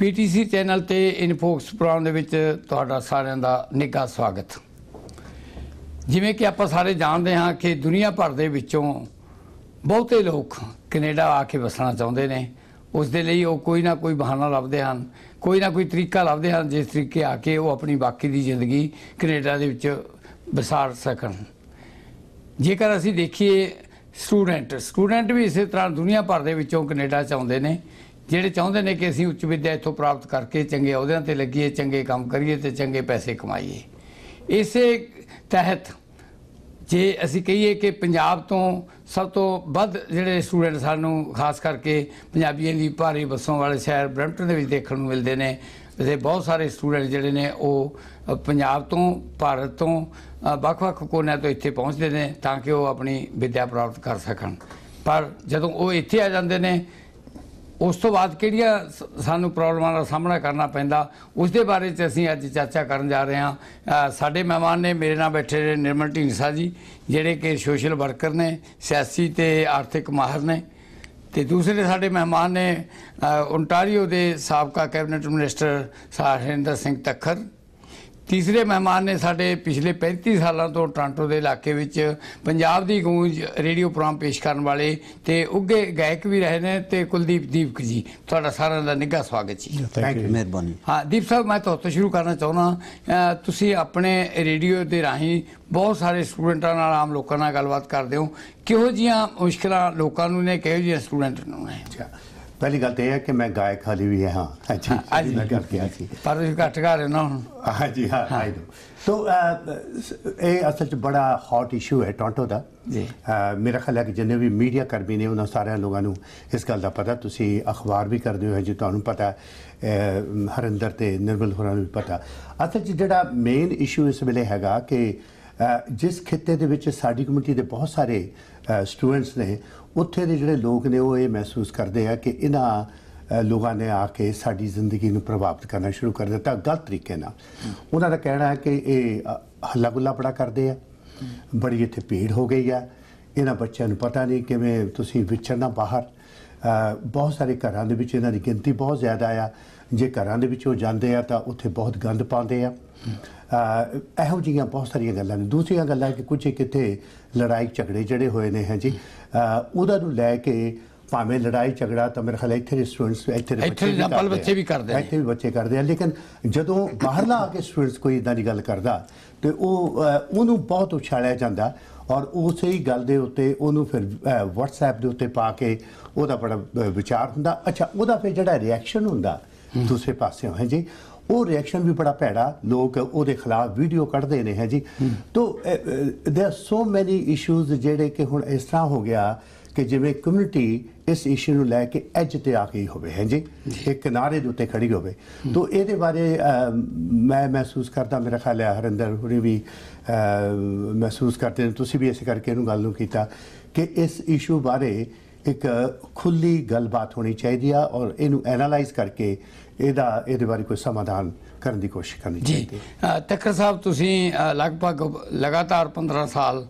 PTC channel ਤੇ ਇਨਫੋਕਸ programme ਦੇ ਵਿੱਚ ਤੁਹਾਡਾ ਸਾਰਿਆਂ ਦਾ ਨਿੱਘਾ ਸਵਾਗਤ। ਜਿਵੇਂ ਕਿ ਆਪਾਂ ਸਾਰੇ ਜਾਣਦੇ ਹਾਂ ਕਿ ਦੁਨੀਆ ਭਰ ਦੇ ਵਿੱਚੋਂ ਬਹੁਤੇ ਲੋਕ ਕੈਨੇਡਾ ਆ ਕੇ ਵਸਣਾ ਚਾਹੁੰਦੇ ਨੇ। ਉਸ ਦੇ ਲਈ ਉਹ ਕੋਈ ਨਾ ਕੋਈ ਬਹਾਨਾ ਲੱਭਦੇ ਹਨ, ਕੋਈ ਨਾ ਕੋਈ ਤਰੀਕਾ ਲੱਭਦੇ ਹਨ ਜਿਸ ਤਰੀਕੇ ਆ ਕੇ ਉਹ ਆਪਣੀ ਬਾਕੀ ਦੀ ਜ਼ਿੰਦਗੀ ਕੈਨੇਡਾ ਦੇ ਵਿੱਚ ਬਸਾਰ ਸਕਣ। ਜੇਕਰ ਅਸੀਂ ਦੇਖੀਏ ਸਟੂਡੈਂਟ ਵੀ ਇਸੇ ਤਰ੍ਹਾਂ ਦੁਨੀਆ ਭਰ ਦੇ ਵਿੱਚੋਂ ਕੈਨੇਡਾ 'ਚ ਆਉਂਦੇ ਨੇ, ਜਿਹੜੇ ਚਾਹੁੰਦੇ ਨੇ ਕਿ ਅਸੀਂ ਉੱਚ ਵਿੱਦਿਆ ਇੱਥੋਂ ਪ੍ਰਾਪਤ ਕਰਕੇ ਚੰਗੇ ਅਹੁਦਿਆਂ 'ਤੇ ਲੱਗੀਏ, ਚੰਗੇ ਕੰਮ ਕਰੀਏ ਅਤੇ ਚੰਗੇ ਪੈਸੇ ਕਮਾਈਏ। ਇਸੇ ਤਹਿਤ ਜੇ ਅਸੀਂ ਕਹੀਏ ਕਿ ਪੰਜਾਬ ਤੋਂ ਸਭ ਤੋਂ ਵੱਧ ਜਿਹੜੇ ਸਟੂਡੈਂਟ ਸਾਨੂੰ ਖਾਸ ਕਰਕੇ ਪੰਜਾਬੀਆਂ ਦੀ ਭਾਰੀ ਬੱਸੋਂ ਵਾਲੇ ਸ਼ਹਿਰ ਬਰੈਂਪਟਨ ਦੇ ਵਿੱਚ ਦੇਖਣ ਨੂੰ ਮਿਲਦੇ ਨੇ। ਅਤੇ ਬਹੁਤ ਸਾਰੇ ਸਟੂਡੈਂਟ ਜਿਹੜੇ ਨੇ ਉਹ ਪੰਜਾਬ ਤੋਂ, ਭਾਰਤ ਤੋਂ, ਵੱਖ-ਵੱਖ ਕੋਨਿਆਂ ਤੋਂ ਇੱਥੇ ਪਹੁੰਚਦੇ ਨੇ ਤਾਂ ਕਿ ਉਹ ਆਪਣੀ ਵਿੱਦਿਆ ਪ੍ਰਾਪਤ ਕਰ ਸਕਣ। ਪਰ ਜਦੋਂ ਉਹ ਇੱਥੇ ਆ ਜਾਂਦੇ ਨੇ ਉਸ ਤੋਂ ਬਾਅਦ ਕਿਹੜੀਆਂ ਸਾਨੂੰ ਪ੍ਰੋਬਲਮਾਂ ਦਾ ਸਾਹਮਣਾ ਕਰਨਾ ਪੈਂਦਾ, ਉਸ ਦੇ ਬਾਰੇ 'ਚ ਅਸੀਂ ਅੱਜ ਚਰਚਾ ਕਰਨ ਜਾ ਰਹੇ ਹਾਂ। ਸਾਡੇ ਮਹਿਮਾਨ ਨੇ ਮੇਰੇ ਨਾਲ ਬੈਠੇ ਨੇ ਨਿਰਮਲ ਢੀਂਡਸਾ ਜੀ, ਜਿਹੜੇ ਕਿ ਸੋਸ਼ਲ ਵਰਕਰ ਨੇ, ਸਿਆਸੀ ਅਤੇ ਆਰਥਿਕ ਮਾਹਰ ਨੇ। ਅਤੇ ਦੂਸਰੇ ਸਾਡੇ ਮਹਿਮਾਨ ਨੇ ਓਨਟਾਰੀਓ ਦੇ ਸਾਬਕਾ ਕੈਬਨਿਟ ਮਿਨਿਸਟਰ ਹਰਿੰਦਰ ਸਿੰਘ ਤੱਖਰ। ਤੀਸਰੇ ਮਹਿਮਾਨ ਨੇ ਸਾਡੇ ਪਿਛਲੇ 35 ਸਾਲਾਂ ਤੋਂ ਟੋਰਾਂਟੋ ਦੇ ਇਲਾਕੇ ਵਿੱਚ ਪੰਜਾਬ ਦੀ ਗੂੰਜ ਰੇਡੀਓ ਪ੍ਰੋਗਰਾਮ ਪੇਸ਼ ਕਰਨ ਵਾਲੇ ਅਤੇ ਉੱਘੇ ਗਾਇਕ ਵੀ ਰਹੇ ਨੇ ਅਤੇ ਕੁਲਦੀਪ ਦੀਪਕ ਜੀ। ਤੁਹਾਡਾ ਸਾਰਿਆਂ ਦਾ ਨਿੱਘਾ ਸਵਾਗਤ ਜੀ। ਥੈਂਕ ਯੂ, ਮਿਹਰਬਾਨੀ। ਹਾਂ ਦੀਪ ਸਾਹਿਬ, ਮੈਂ ਤੁਹਾਡੇ ਤੋਂ ਸ਼ੁਰੂ ਕਰਨਾ ਚਾਹੁੰਦਾ। ਤੁਸੀਂ ਆਪਣੇ ਰੇਡੀਓ ਦੇ ਰਾਹੀਂ ਬਹੁਤ ਸਾਰੇ ਸਟੂਡੈਂਟਾਂ ਨਾਲ, ਆਮ ਲੋਕਾਂ ਨਾਲ ਗੱਲਬਾਤ ਕਰਦੇ ਹੋ। ਕਿਹੋ ਜਿਹੀਆਂ ਮੁਸ਼ਕਿਲਾਂ ਲੋਕਾਂ ਨੂੰ ਨੇ, ਕਿਹੋ ਜਿਹੀਆਂ ਸਟੂਡੈਂਟ ਨੂੰ ਨੇ? ਪਹਿਲੀ ਗੱਲ ਤਾਂ ਇਹ ਹੈ ਕਿ ਮੈਂ ਗਾਇਕ ਹਾਲੀ ਵੀ ਹਾਂ। ਹਾਂਜੀ, ਮੈਂ ਕਰਕੇ ਆਇਆ ਸੀ, ਪਰ ਤੁਸੀਂ ਘੱਟ ਗਾ ਰਹੇ ਨਾ ਹੁਣ। ਹਾਂਜੀ ਹਾਂ, ਆਈ ਦੋ। ਤੋ ਇਹ ਅਸਲ 'ਚ ਬੜਾ ਹੌਟ ਇਸ਼ੂ ਹੈ ਟੋਰਾਂਟੋ ਦਾ। ਮੇਰਾ ਖਿਆਲ ਹੈ ਕਿ ਜਿੰਨੇ ਵੀ ਮੀਡੀਆ ਕਰਮੀ ਨੇ ਉਹਨਾਂ ਸਾਰਿਆਂ ਲੋਕਾਂ ਨੂੰ ਇਸ ਗੱਲ ਦਾ ਪਤਾ। ਤੁਸੀਂ ਅਖਬਾਰ ਵੀ ਕਰਦੇ ਹੋ ਜੀ, ਤੁਹਾਨੂੰ ਪਤਾ। ਹਰਿੰਦਰ ਅਤੇ ਨਿਰਮਲ ਹੋਰਾਂ ਨੂੰ ਵੀ ਪਤਾ। ਅਸਲ 'ਚ ਜਿਹੜਾ ਮੇਨ ਇਸ਼ੂ ਇਸ ਵੇਲੇ ਹੈਗਾ ਕਿ ਜਿਸ ਖਿੱਤੇ ਦੇ ਵਿੱਚ ਸਾਡੀ ਕਮਿਊਨਿਟੀ ਦੇ ਬਹੁਤ ਸਾਰੇ ਸਟੂਡੈਂਟਸ ਨੇ, ਉੱਥੇ ਦੇ ਜਿਹੜੇ ਲੋਕ ਨੇ ਉਹ ਇਹ ਮਹਿਸੂਸ ਕਰਦੇ ਆ ਕਿ ਇਹਨਾਂ ਲੋਕਾਂ ਨੇ ਆ ਕੇ ਸਾਡੀ ਜ਼ਿੰਦਗੀ ਨੂੰ ਪ੍ਰਭਾਵਿਤ ਕਰਨਾ ਸ਼ੁਰੂ ਕਰ ਦਿੱਤਾ ਗਲਤ ਤਰੀਕੇ ਨਾਲ। ਉਹਨਾਂ ਦਾ ਕਹਿਣਾ ਹੈ ਕਿ ਇਹ ਹੱਲਾ ਗੁੱਲਾ ਬੜਾ ਕਰਦੇ ਆ, ਬੜੀ ਇੱਥੇ ਭੀੜ ਹੋ ਗਈ ਆ, ਇਹਨਾਂ ਬੱਚਿਆਂ ਨੂੰ ਪਤਾ ਨਹੀਂ ਕਿਵੇਂ ਤੁਸੀਂ ਵਿਚਰਨਾ ਬਾਹਰ। ਬਹੁਤ ਸਾਰੇ ਘਰਾਂ ਦੇ ਵਿੱਚ ਇਹਨਾਂ ਦੀ ਗਿਣਤੀ ਬਹੁਤ ਜ਼ਿਆਦਾ ਆ। ਜੇ ਘਰਾਂ ਦੇ ਵਿੱਚ ਉਹ ਜਾਂਦੇ ਆ ਤਾਂ ਉੱਥੇ ਬਹੁਤ ਗੰਦ ਪਾਉਂਦੇ ਆ। ਇਹੋ ਜਿਹੀਆਂ ਬਹੁਤ ਸਾਰੀਆਂ ਗੱਲਾਂ ਨੇ। ਦੂਸਰੀਆਂ ਗੱਲਾਂ ਕਿ ਕੁਝ ਕਿਤੇ ਲੜਾਈ ਝਗੜੇ ਜਿਹੜੇ ਹੋਏ ਨੇ ਹੈ ਜੀ, ਉਹਨਾਂ ਨੂੰ ਲੈ ਕੇ ਭਾਵੇਂ ਲੜਾਈ ਝਗੜਾ ਤਾਂ ਮੇਰੇ ਖਿਆਲ ਇੱਥੇ ਦੇ ਸਟੂਡੈਂਟਸ ਇੱਥੇ ਦੇ ਬੱਚੇ ਵੀ ਕਰਦੇ ਆ। ਲੇਕਿਨ ਜਦੋਂ ਬਾਹਰਲਾ ਆ ਕੇ ਸਟੂਡੈਂਟਸ ਕੋਈ ਇੱਦਾਂ ਦੀ ਗੱਲ ਕਰਦਾ ਅਤੇ ਉਹਨੂੰ ਬਹੁਤ ਉਛਾਲਿਆ ਜਾਂਦਾ ਔਰ ਉਸੇ ਹੀ ਗੱਲ ਦੇ ਉੱਤੇ ਉਹਨੂੰ ਫਿਰ ਵਟਸਐਪ ਦੇ ਉੱਤੇ ਪਾ ਕੇ ਉਹਦਾ ਬੜਾ ਵਿਚਾਰ ਹੁੰਦਾ। ਅੱਛਾ, ਉਹਦਾ ਫਿਰ ਜਿਹੜਾ ਰਿਐਕਸ਼ਨ ਹੁੰਦਾ ਦੂਸਰੇ ਪਾਸਿਓਂ ਹੈ ਜੀ, ਉਹ ਰਿਐਕਸ਼ਨ ਵੀ ਬੜਾ ਭੈੜਾ। ਲੋਕ ਉਹਦੇ ਖਿਲਾਫ ਵੀਡੀਓ ਕੱਢਦੇ ਨੇ ਹੈ ਜੀ। ਤੋ ਦੇਰ ਆਰ ਸੋ ਮੈਨੀ ਇਸ਼ੂਜ਼ ਜਿਹੜੇ ਕਿ ਹੁਣ ਇਸ ਤਰ੍ਹਾਂ ਹੋ ਗਿਆ ਕਿ ਜਿਵੇਂ ਕਮਿਊਨਿਟੀ ਇਸ ਇਸ਼ੂ ਨੂੰ ਲੈ ਕੇ ਐਜ 'ਤੇ ਆ ਗਈ ਹੋਵੇ ਹੈ ਜੀ, ਇੱਕ ਕਿਨਾਰੇ ਦੇ ਉੱਤੇ ਖੜੀ ਹੋਵੇ। ਤੋ ਇਹਦੇ ਬਾਰੇ ਮੈਂ ਮਹਿਸੂਸ ਕਰਦਾ, ਮੇਰਾ ਖਿਆਲ ਹੈ ਹਰਿੰਦਰ ਹੋਰੀ ਵੀ ਮਹਿਸੂਸ ਕਰਦੇ ਨੇ, ਤੁਸੀਂ ਵੀ ਇਸੇ ਕਰਕੇ ਇਹਨੂੰ ਗੱਲ ਨੂੰ ਕੀਤਾ ਕਿ ਇਸ ਇਸ਼ੂ ਬਾਰੇ ਇੱਕ ਖੁੱਲ੍ਹੀ ਗੱਲਬਾਤ ਹੋਣੀ ਚਾਹੀਦੀ ਆ ਔਰ ਇਹਨੂੰ ਐਨਾਲਾਈਜ਼ ਕਰਕੇ ਇਹਦੇ ਬਾਰੇ ਕੋਈ ਸਮਾਧਾਨ ਕਰਨ ਦੀ ਕੋਸ਼ਿਸ਼ ਕਰਨੀ ਚਾਹੀਦੀ ਹੈ। ਤੱਖਰ ਸਾਹਿਬ, ਤੁਸੀਂ ਲਗਭਗ ਲਗਾਤਾਰ 15 ਸਾਲ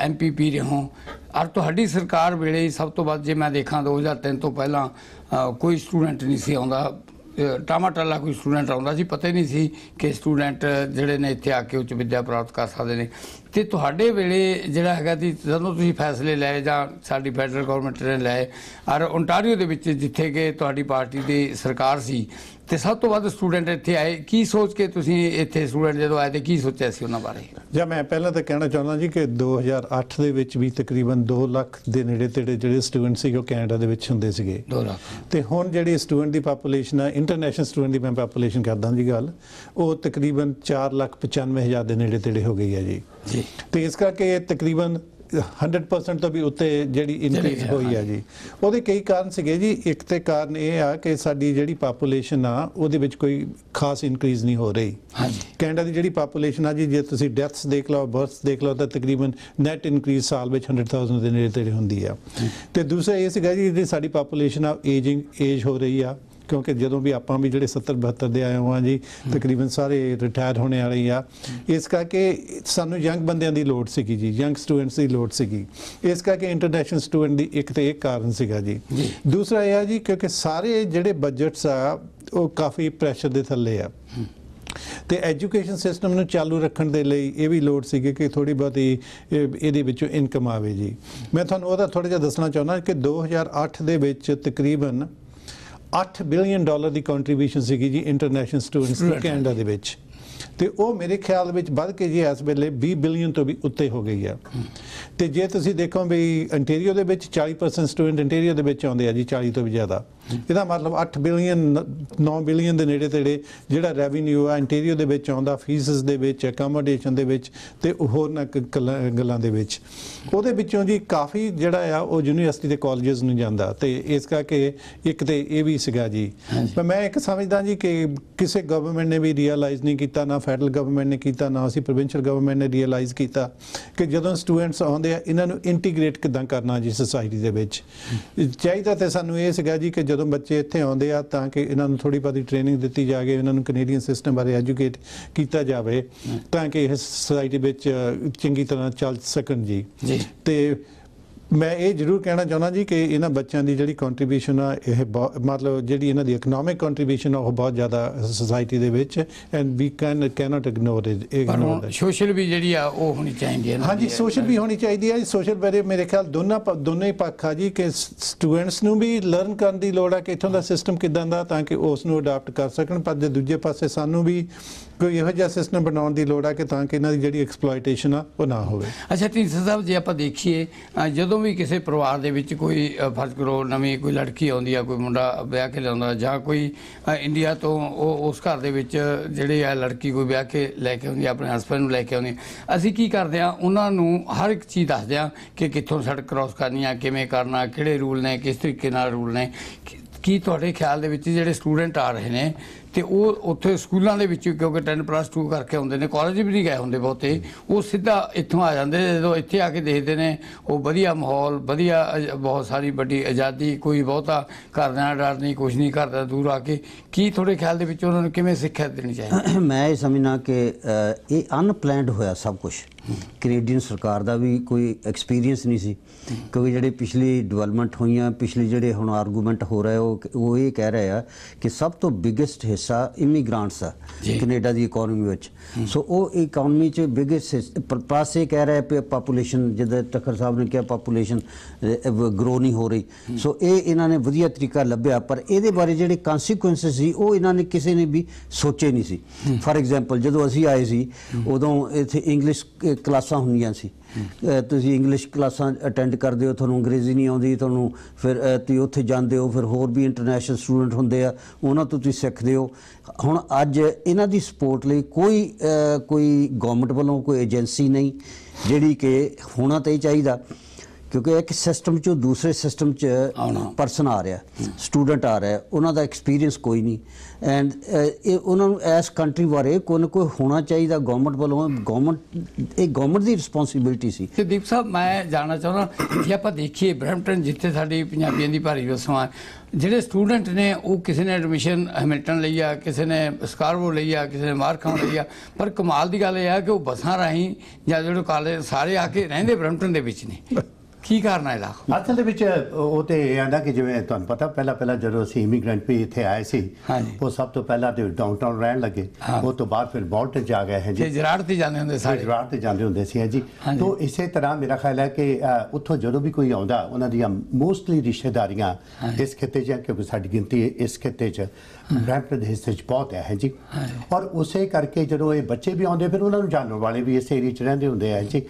MPP ਰਹੇ ਹੋ ਔਰ ਤੁਹਾਡੀ ਸਰਕਾਰ ਵੇਲੇ ਸਭ ਤੋਂ ਵੱਧ ਜੇ ਮੈਂ ਦੇਖਾਂ 2003 ਤੋਂ ਪਹਿਲਾਂ ਕੋਈ ਸਟੂਡੈਂਟ ਨਹੀਂ ਸੀ ਆਉਂਦਾ। ਟਾਮਾਟਾਲਾ ਕੋਈ ਸਟੂਡੈਂਟ ਆਉਂਦਾ ਸੀ, ਪਤਾ ਹੀ ਨਹੀਂ ਸੀ ਕਿ ਸਟੂਡੈਂਟ ਜਿਹੜੇ ਨੇ ਇੱਥੇ ਆ ਕੇ ਉੱਚ ਵਿੱਦਿਆ ਪ੍ਰਾਪਤ ਕਰ ਸਕਦੇ ਨੇ। ਅਤੇ ਤੁਹਾਡੇ ਵੇਲੇ ਜਿਹੜਾ ਹੈਗਾ ਸੀ, ਜਦੋਂ ਤੁਸੀਂ ਫੈਸਲੇ ਲਏ ਜਾਂ ਸਾਡੀ ਫੈਡਰਲ ਗੌਰਮੈਂਟ ਨੇ ਲਏ ਔਰ ਓਨਟਾਰੀਓ ਦੇ ਵਿੱਚ ਜਿੱਥੇ ਕਿ ਤੁਹਾਡੀ ਪਾਰਟੀ ਦੀ ਸਰਕਾਰ ਸੀ ਅਤੇ ਸਭ ਤੋਂ ਵੱਧ ਸਟੂਡੈਂਟ ਇੱਥੇ ਆਏ, ਕੀ ਸੋਚ ਕੇ ਤੁਸੀਂ ਇੱਥੇ ਸਟੂਡੈਂਟ ਜਦੋਂ ਆਏ ਅਤੇ ਕੀ ਸੋਚਿਆ ਸੀ ਉਹਨਾਂ ਬਾਰੇ? ਜਾਂ ਮੈਂ ਪਹਿਲਾਂ ਤਾਂ ਕਹਿਣਾ ਚਾਹੁੰਦਾ ਜੀ ਕਿ 2008 ਦੇ ਵਿੱਚ ਵੀ ਤਕਰੀਬਨ 2 ਲੱਖ ਦੇ ਨੇੜੇ ਤੇੜੇ ਜਿਹੜੇ ਸਟੂਡੈਂਟ ਸੀਗੇ ਉਹ ਕੈਨੇਡਾ ਦੇ ਵਿੱਚ ਹੁੰਦੇ ਸੀਗੇ। 2 ਲੱਖ। ਅਤੇ ਹੁਣ ਜਿਹੜੀ ਸਟੂਡੈਂਟ ਦੀ ਪਾਪੂਲੇਸ਼ਨ ਆ, ਇੰਟਰਨੈਸ਼ਨਲ ਸਟੂਡੈਂਟ ਦੀ ਮੈਂ ਪਾਪੂਲੇਸ਼ਨ ਕਰਦਾ ਜੀ ਗੱਲ, ਉਹ ਤਕਰੀਬਨ 4,95,000 ਦੇ ਨੇੜੇ ਤੇੜੇ ਹੋ ਗਈ ਹੈ ਜੀ। ਅਤੇ ਇਸ ਕਰਕੇ ਤਕਰੀਬਨ 100% ਤੋਂ ਵੀ ਉੱਤੇ ਜਿਹੜੀ ਇਨਕਰੀਜ਼ ਹੋਈ ਆ ਜੀ। ਉਹਦੇ ਕਈ ਕਾਰਨ ਸੀਗੇ ਜੀ। ਇੱਕ ਤੇ ਕਾਰਨ ਇਹ ਆ ਕਿ ਸਾਡੀ ਜਿਹੜੀ ਪਾਪੂਲੇਸ਼ਨ ਆ ਉਹਦੇ ਵਿੱਚ ਕੋਈ ਖਾਸ ਇਨਕਰੀਜ਼ ਨਹੀਂ ਹੋ ਰਹੀ। ਕੈਨੇਡਾ ਦੀ ਜਿਹੜੀ ਪਾਪੂਲੇਸ਼ਨ ਆ ਜੀ, ਜੇ ਤੁਸੀਂ ਡੈਥਸ ਦੇਖ ਲਓ, ਬਰਥਸ ਦੇਖ ਲਓ, ਤਾਂ ਤਕਰੀਬਨ ਨੈਟ ਇਨਕਰੀਜ਼ ਸਾਲ ਵਿੱਚ 100,000 ਦੇ ਨੇੜੇ ਤੇੜੇ ਹੁੰਦੀ ਆ। ਅਤੇ ਦੂਸਰਾ ਇਹ ਸੀਗਾ ਜੀ, ਜਿਹੜੀ ਸਾਡੀ ਪਾਪੂਲੇਸ਼ਨ ਆ ਏਜ ਹੋ ਰਹੀ ਆ, क्योंकि ਜਦੋਂ ਵੀ ਆਪਾਂ ਵੀ ਜਿਹੜੇ 70 72 ਦੇ ਆਏ ਹਾਂ ਜੀ ਤਕਰੀਬਨ ਸਾਰੇ ਰਿਟਾਇਰ ਹੋਣੇ ਵਾਲੇ ਆ ਇਸ ਕਰਕੇ ਸਾਨੂੰ ਯੰਗ ਬੰਦਿਆਂ ਦੀ ਲੋੜ ਸੀਗੀ ਜੀ ਯੰਗ ਸਟੂਡੈਂਟਸ ਦੀ ਲੋੜ ਸੀਗੀ ਇਸ ਕਰਕੇ ਇੰਟਰਨੈਸ਼ਨਲ ਸਟੂਡੈਂਟ ਦੀ ਇੱਕ ਤੇ ਇੱਕ ਕਾਰਨ ਸੀਗਾ ਜੀ ਦੂਸਰਾ ਇਹ ਆ ਜੀ ਕਿਉਂਕਿ ਸਾਰੇ ਜਿਹੜੇ ਬਜਟਸ ਆ ਉਹ ਕਾਫੀ ਪ੍ਰੈਸ਼ਰ ਦੇ ਥੱਲੇ ਆ ਤੇ ਐਜੂਕੇਸ਼ਨ ਸਿਸਟਮ ਨੂੰ ਚਾਲੂ ਰੱਖਣ ਦੇ ਲਈ ਇਹ ਵੀ ਲੋੜ ਸੀਗੀ ਕਿ ਥੋੜੀ ਬਹੁਤੀ ਇਹਦੇ ਵਿੱਚੋਂ ਇਨਕਮ ਆਵੇ ਜੀ ਮੈਂ ਤੁਹਾਨੂੰ ਉਹਦਾ ਥੋੜਾ ਜਿਹਾ ਦੱਸਣਾ ਚਾਹੁੰਦਾ ਕਿ 2008 ਦੇ ਵਿੱਚ ਤਕਰੀਬਨ $8 ਬਿਲੀਅਨ ਦੀ ਕੰਟਰੀਬਿਊਸ਼ਨ ਸੀਗੀ ਜੀ ਇੰਟਰਨੈਸ਼ਨਲ ਸਟੂਡੈਂਟਸ ਦੀ ਕੈਨੇਡਾ ਦੇ ਵਿੱਚ ਤੇ ਉਹ ਮੇਰੇ ਖਿਆਲ ਵਿੱਚ ਵੱਧ ਕੇ ਜੀ ਇਸ ਵੇਲੇ 20 ਬਿਲੀਅਨ ਤੋਂ ਵੀ ਉੱਤੇ ਹੋ ਗਈ ਆ ਤੇ ਜੇ ਤੁਸੀਂ ਦੇਖੋ ਵੀ ਅੰਟੇਰੀਓ ਦੇ ਵਿੱਚ 40% ਸਟੂਡੈਂਟ ਅੰਟੇਰੀਓ ਦੇ ਵਿੱਚ ਆਉਂਦੇ ਆ ਜੀ 40 ਤੋਂ ਵੀ ਜ਼ਿਆਦਾ ਇਹਦਾ ਮਤਲਬ 8 ਬਿਲੀਅਨ 9 ਬਿਲੀਅਨ ਦੇ ਨੇੜੇ ਤੇੜੇ ਜਿਹੜਾ ਰੈਵਨਿਊ ਆ ਅੰਟੇਰੀਓ ਦੇ ਵਿੱਚ ਆਉਂਦਾ ਫੀਸਸ ਦੇ ਵਿੱਚ ਅਕਮੋਡੇਸ਼ਨ ਦੇ ਵਿੱਚ ਤੇ ਹੋਰ ਨਾ ਗੱਲਾਂ ਦੇ ਵਿੱਚ ਉਹਦੇ ਵਿੱਚੋਂ ਜੀ ਕਾਫੀ ਜਿਹੜਾ ਆ ਉਹ ਯੂਨੀਵਰਸਿਟੀ ਦੇ ਕਾਲਜਸ ਨੂੰ ਜਾਂਦਾ ਤੇ ਇਸ ਕਰਕੇ ਇੱਕ ਤੇ ਇਹ ਵੀ ਸੀਗਾ ਜੀ ਪਰ ਮੈਂ ਇੱਕ ਸਮਝਦਾ ਜੀ ਕਿ ਕਿਸੇ ਗਵਰਨਮੈਂਟ ਨੇ ਵੀ ਰੀਅਲਾਈਜ਼ ਨਹੀਂ ਕੀਤਾ ਨਾ ਫੈਡਰਲ ਗਵਰਨਮੈਂਟ ਨੇ ਕੀਤਾ ਨਾ ਅਸੀਂ ਪ੍ਰੋਵਿੰਸ਼ੀਅਲ ਗਵਰਨਮੈਂਟ ਨੇ ਰੀਅਲਾਈਜ਼ ਕੀਤਾ ਕਿ ਜਦੋਂ ਸਟੂਡੈਂਟਸ ਆਉਂਦੇ ਆ ਇਹਨਾਂ ਨੂੰ ਇੰਟੀਗ੍ਰੇਟ ਕਿੱਦਾਂ ਕਰਨਾ ਜੀ ਸੋਸਾਇਟੀ ਦੇ ਵਿੱਚ ਚਾਹੀਦਾ ਤੇ ਸਾਨੂੰ ਇਹ ਸੀਗਾ ਜੀ ਕਿ ਜਦੋਂ ਬੱਚੇ ਇੱਥੇ ਆਉਂਦੇ ਆ ਤਾਂ ਕਿ ਇਹਨਾਂ ਨੂੰ ਥੋੜੀ ਬਹੁਤੀ ਟ੍ਰੇਨਿੰਗ ਦਿੱਤੀ ਜਾਵੇ ਇਹਨਾਂ ਨੂੰ ਕੈਨੇਡੀਅਨ ਸਿਸਟਮ ਬਾਰੇ ਐਜੂਕੇਟ ਕੀਤਾ ਜਾਵੇ ਤਾਂ ਕਿ ਇਹ ਸੋਸਾਇਟੀ ਵਿੱਚ ਚੰਗੀ ਤਰ੍ਹਾਂ ਚੱਲ ਸਕਣ ਜੀ ਤੇ ਮੈਂ ਇਹ ਜ਼ਰੂਰ ਕਹਿਣਾ ਚਾਹੁੰਦਾ ਜੀ ਕਿ ਇਹਨਾਂ ਬੱਚਿਆਂ ਦੀ ਜਿਹੜੀ ਕੰਟਰੀਬਿਊਸ਼ਨ ਆ ਇਹ ਮਤਲਬ ਜਿਹੜੀ ਇਹਨਾਂ ਦੀ ਇਕਨੋਮਿਕ ਕੰਟਰੀਬਿਊਸ਼ਨ ਆ ਉਹ ਬਹੁਤ ਜ਼ਿਆਦਾ ਸੋਸਾਇਟੀ ਦੇ ਵਿੱਚ and we cannot ignore it social ਵੀ ਜਿਹੜੀ ਆ ਉਹ ਹੋਣੀ ਚਾਹੀਦੀ ਹੈ ਹਾਂਜੀ ਸੋਸ਼ਲ ਵੀ ਹੋਣੀ ਚਾਹੀਦੀ ਹੈ ਸੋਸ਼ਲ ਬਾਰੇ ਮੇਰੇ ਖਿਆਲ ਦੋਨੇ ਪੱਖ ਆ ਜੀ ਕਿ ਸਟੂਡੈਂਟਸ ਨੂੰ ਵੀ ਲਰਨ ਕਰਨ ਦੀ ਲੋੜ ਆ ਕਿ ਇੱਥੋਂ ਦਾ ਸਿਸਟਮ ਕਿੱਦਾਂ ਦਾ ਤਾਂ ਕਿ ਉਸ ਨੂੰ ਅਡਾਪਟ ਕਰ ਸਕਣ ਪਰ ਜੇ ਦੂਜੇ ਪਾਸੇ ਸਾਨੂੰ ਵੀ ਕੋਈ ਇਹੋ ਜਿਹਾ ਸਿਸਟਮ ਬਣਾਉਣ ਦੀ ਲੋੜ ਆ ਕਿ ਤਾਂ ਕਿ ਇਹਨਾਂ ਦੀ ਜਿਹੜੀ ਐਕਸਪਲੋਇਟੇਸ਼ਨ ਆ ਉਹ ਨਾ ਹੋਵੇ ਅੱਛਾ ਢੀਂਡਸਾ ਸਾਹਿਬ ਜੇ ਆਪਾਂ ਦੇਖੀਏ ਜਦੋਂ ਵੀ ਕਿਸੇ ਪਰਿਵਾਰ ਦੇ ਵਿੱਚ ਕੋਈ ਫਰਜ਼ ਕਰੋ ਨਵੀਂ ਕੋਈ ਲੜਕੀ ਆਉਂਦੀ ਆ ਕੋਈ ਮੁੰਡਾ ਵਿਆਹ ਕੇ ਲਿਆਉਂਦਾ ਜਾਂ ਕੋਈ ਇੰਡੀਆ ਤੋਂ ਉਹ ਉਸ ਘਰ ਦੇ ਵਿੱਚ ਜਿਹੜੇ ਆ ਲੜਕੀ ਕੋਈ ਵਿਆਹ ਕੇ ਲੈ ਕੇ ਆਉਂਦੀ ਆਪਣੇ ਹਸਬੈਂਡ ਨੂੰ ਲੈ ਕੇ ਆਉਂਦੀ ਅਸੀਂ ਕੀ ਕਰਦੇ ਆ ਉਹਨਾਂ ਨੂੰ ਹਰ ਇੱਕ ਚੀਜ਼ ਦੱਸਦੇ ਆ ਕਿ ਕਿੱਥੋਂ ਸੜਕ ਕ੍ਰਾਸ ਕਰਨੀ ਆ ਕਿਵੇਂ ਕਰਨਾ ਕਿਹੜੇ ਰੂਲ ਨੇ ਕਿਸ ਤਰੀਕੇ ਨਾਲ ਰੂਲ ਨੇ ਕੀ ਤੁਹਾਡੇ ਖਿਆਲ ਦੇ ਵਿੱਚ ਜਿਹੜੇ ਸਟੂਡੈਂਟ ਆ ਰਹੇ ਨੇ ਤੇ ਉਹ ਉੱਥੇ ਸਕੂਲਾਂ ਦੇ ਵਿੱਚ ਕਿਉਂਕਿ 10+2 ਕਰਕੇ ਆਉਂਦੇ ਨੇ ਕਾਲਜ ਵੀ ਨਹੀਂ ਗਏ ਹੁੰਦੇ ਬਹੁਤੇ ਉਹ ਸਿੱਧਾ ਇੱਥੋਂ ਆ ਜਾਂਦੇ ਜਦੋਂ ਇੱਥੇ ਆ ਕੇ ਦੇਖਦੇ ਨੇ ਉਹ ਵਧੀਆ ਮਾਹੌਲ ਵਧੀਆ ਬਹੁਤ ਸਾਰੀ ਵੱਡੀ ਆਜ਼ਾਦੀ ਕੋਈ ਬਹੁਤਾ ਕਰਦਿਆਂ ਡਰ ਨਹੀਂ ਕੁਛ ਨਹੀਂ ਕਰਦਾ ਦੂਰ ਆ ਕੇ ਕੀ ਤੁਹਾਡੇ ਖਿਆਲ ਦੇ ਵਿੱਚ ਉਹਨਾਂ ਨੂੰ ਕਿਵੇਂ ਸਿੱਖਿਆ ਦੇਣੀ ਚਾਹੀਦੀ ਮੈਂ ਇਹ ਸਮਝਣਾ ਕਿ ਇਹ ਅਨਪਲੈਨਡ ਹੋਇਆ ਸਭ ਕੁਝ ਕੈਨੇਡੀਅਨ ਸਰਕਾਰ ਦਾ ਵੀ ਕੋਈ ਐਕਸਪੀਰੀਅੰਸ ਨਹੀਂ ਸੀ ਕਿਉਂਕਿ ਜਿਹੜੇ ਪਿਛਲੀ ਡਿਵੈਲਪਮੈਂਟ ਹੋਈਆਂ ਪਿਛਲੀ ਜਿਹੜੇ ਹੁਣ ਆਰਗੂਮੈਂਟ ਹੋ ਰਿਹਾ ਉਹ ਇਹ ਕਹਿ ਰਹੇ ਆ ਕਿ ਸਭ ਤੋਂ ਬਿਗੇਸਟ ਹਿੱਸਾ ਇਮੀਗ੍ਰਾਂਟਸ ਆ ਕੈਨੇਡਾ ਦੀ ਇਕਨੋਮੀ ਵਿੱਚ ਸੋ ਉਹ ਇਕਨੋਮੀ 'ਚ ਬਿਗੇਸਟ ਪਲੱਸ ਇਹ ਕਹਿ ਰਿਹਾ ਪਾਪੂਲੇਸ਼ਨ ਜਿੱਦਾਂ ਤਖਰ ਸਾਹਿਬ ਨੇ ਕਿਹਾ ਪਾਪੂਲੇਸ਼ਨ ਗਰੋ ਨਹੀਂ ਹੋ ਰਹੀ ਸੋ ਇਹ ਇਹਨਾਂ ਨੇ ਵਧੀਆ ਤਰੀਕਾ ਲੱਭਿਆ ਪਰ ਇਹਦੇ ਬਾਰੇ ਜਿਹੜੇ ਕਨਸੀਕੁਐਂਸਸ ਸੀ ਉਹ ਇਹਨਾਂ ਨੇ ਕਿਸੇ ਨੇ ਵੀ ਸੋਚੇ ਨਹੀਂ ਸੀ ਫਾਰ ਐਗਜ਼ਾਮਪਲ ਜਦੋਂ ਅਸੀਂ ਆਏ ਸੀ ਉਦੋਂ ਇੱਥੇ ਇੰਗਲਿਸ਼ ਕਲਾਸਾਂ ਹੁੰਦੀਆਂ ਸੀ ਤੁਸੀਂ ਇੰਗਲਿਸ਼ ਕਲਾਸਾਂ ਅਟੈਂਡ ਕਰਦੇ ਹੋ ਤੁਹਾਨੂੰ ਅੰਗਰੇਜ਼ੀ ਨਹੀਂ ਆਉਂਦੀ ਤੁਹਾਨੂੰ ਫਿਰ ਤੁਸੀਂ ਉੱਥੇ ਜਾਂਦੇ ਹੋ ਫਿਰ ਹੋਰ ਵੀ ਇੰਟਰਨੈਸ਼ਨਲ ਸਟੂਡੈਂਟ ਹੁੰਦੇ ਆ ਉਹਨਾਂ ਤੋਂ ਤੁਸੀਂ ਸਿੱਖਦੇ ਹੋ ਹੁਣ ਅੱਜ ਇਹਨਾਂ ਦੀ ਸਪੋਰਟ ਲਈ ਕੋਈ ਗਵਰਨਮੈਂਟ ਵੱਲੋਂ ਕੋਈ ਏਜੰਸੀ ਨਹੀਂ ਜਿਹੜੀ ਕਿ ਹੋਣਾ ਤਾਂ ਹੀ ਚਾਹੀਦਾ ਕਿਉਂਕਿ ਇੱਕ ਸਿਸਟਮ 'ਚੋਂ ਦੂਸਰੇ ਸਿਸਟਮ 'ਚ ਪਰਸਨ ਆ ਰਿਹਾ ਸਟੂਡੈਂਟ ਆ ਰਿਹਾ ਉਹਨਾਂ ਦਾ ਐਕਸਪੀਰੀਅੰਸ ਕੋਈ ਨਹੀਂ ਐਂਡ ਇਹ ਉਹਨਾਂ ਨੂੰ ਇਸ ਕੰਟਰੀ ਬਾਰੇ ਕੋਈ ਨਾ ਕੋਈ ਹੋਣਾ ਚਾਹੀਦਾ ਗਵਰਨਮੈਂਟ ਵੱਲੋਂ ਗਵਰਨਮੈਂਟ ਦੀ ਰਿਸਪੌਂਸਿਬਿਲਿਟੀ ਸੀ ਤੇ ਦੀਪ ਸਾਹਿਬ ਮੈਂ ਜਾਣਨਾ ਚਾਹੁੰਦਾ ਜੇ ਆਪਾਂ ਦੇਖੀਏ ਬਰੈਂਪਟਨ ਜਿੱਥੇ ਸਾਡੀ ਪੰਜਾਬੀਆਂ ਦੀ ਭਾਰੀ ਵਸੋਂ ਜਿਹੜੇ ਸਟੂਡੈਂਟ ਨੇ ਉਹ ਕਿਸੇ ਨੇ ਐਡਮਿਸ਼ਨ ਹੈਮਿਲਟਨ ਲਈ ਆ ਕਿਸੇ ਨੇ ਸਕਾਰਬੋ ਲਈ ਆ ਕਿਸੇ ਨੇ ਮਾਰਕਹਾਮ ਲਈ ਆ ਪਰ ਕਮਾਲ ਦੀ ਗੱਲ ਇਹ ਆ ਕਿ ਉਹ ਬੱਸਾਂ ਰਾਹੀਂ ਜਾਂ ਜਿਹੜੇ ਕਾਲਜ ਸਾਰੇ ਆ ਕੇ ਰਹਿੰਦੇ ਬਰੈਂਪਟਨ ਦੇ ਵਿੱਚ ਨੇ ਕੀ ਕਾਰਨ ਹੈ ਇਹਦਾ ਅਸਲ ਦੇ ਵਿੱਚ ਉਹ ਤੇ ਇਹ ਆਂਦਾ ਕਿ ਜਿਵੇਂ ਤੁਹਾਨੂੰ ਪਤਾ ਪਹਿਲਾਂ ਜਦੋਂ ਅਸੀਂ ਇਮੀਗ੍ਰੈਂਟ ਵੀ ਇੱਥੇ ਆਏ ਸੀ ਉਹ ਸਭ ਤੋਂ ਪਹਿਲਾਂ ਤੇ ਡਾਊਨਟਾਊਨ ਰਹਿਣ ਲੱਗੇ ਉਸ ਤੋਂ ਬਾਅਦ ਫਿਰ ਬੋਲਟਨ ਜਾ ਗਏ ਹੈ ਜੀ ਜਰਾੜ ਤੇ ਜਾਂਦੇ ਹੁੰਦੇ ਸਾਰੇ ਜਰਾੜ ਤੇ ਜਾਂਦੇ ਹੁੰਦੇ ਸੀ ਜੀ ਤੋਂ ਇਸੇ ਤਰ੍ਹਾਂ ਮੇਰਾ ਖਿਆਲ ਹੈ ਕਿ ਉੱਥੋਂ ਜਦੋਂ ਵੀ ਕੋਈ ਆਉਂਦਾ ਉਹਨਾਂ ਦੀਆਂ ਮੋਸਟਲੀ ਰਿਸ਼ਤੇਦਾਰੀਆਂ ਇਸ ਖਿੱਤੇ 'ਚ ਕਿਉਂਕਿ ਸਾਡੀ ਗਿਣਤੀ ਇਸ ਖਿੱਤੇ 'ਚ ਬਰੈਂਪਟਨ ਦੇ ਹਿੱਸੇ 'ਚ ਬਹੁਤ ਹੈ ਜੀ ਔਰ ਉਸੇ ਕਰਕੇ ਜਦੋਂ ਇਹ ਬੱਚੇ ਵੀ ਆਉਂਦੇ ਫਿਰ ਉਹਨਾਂ ਨੂੰ ਜਾਣਨ ਵਾਲੇ ਵੀ ਇਸ ਏਰੀਏ 'ਚ ਰਹਿੰਦੇ ਹੁੰਦੇ ਆ ਜੀ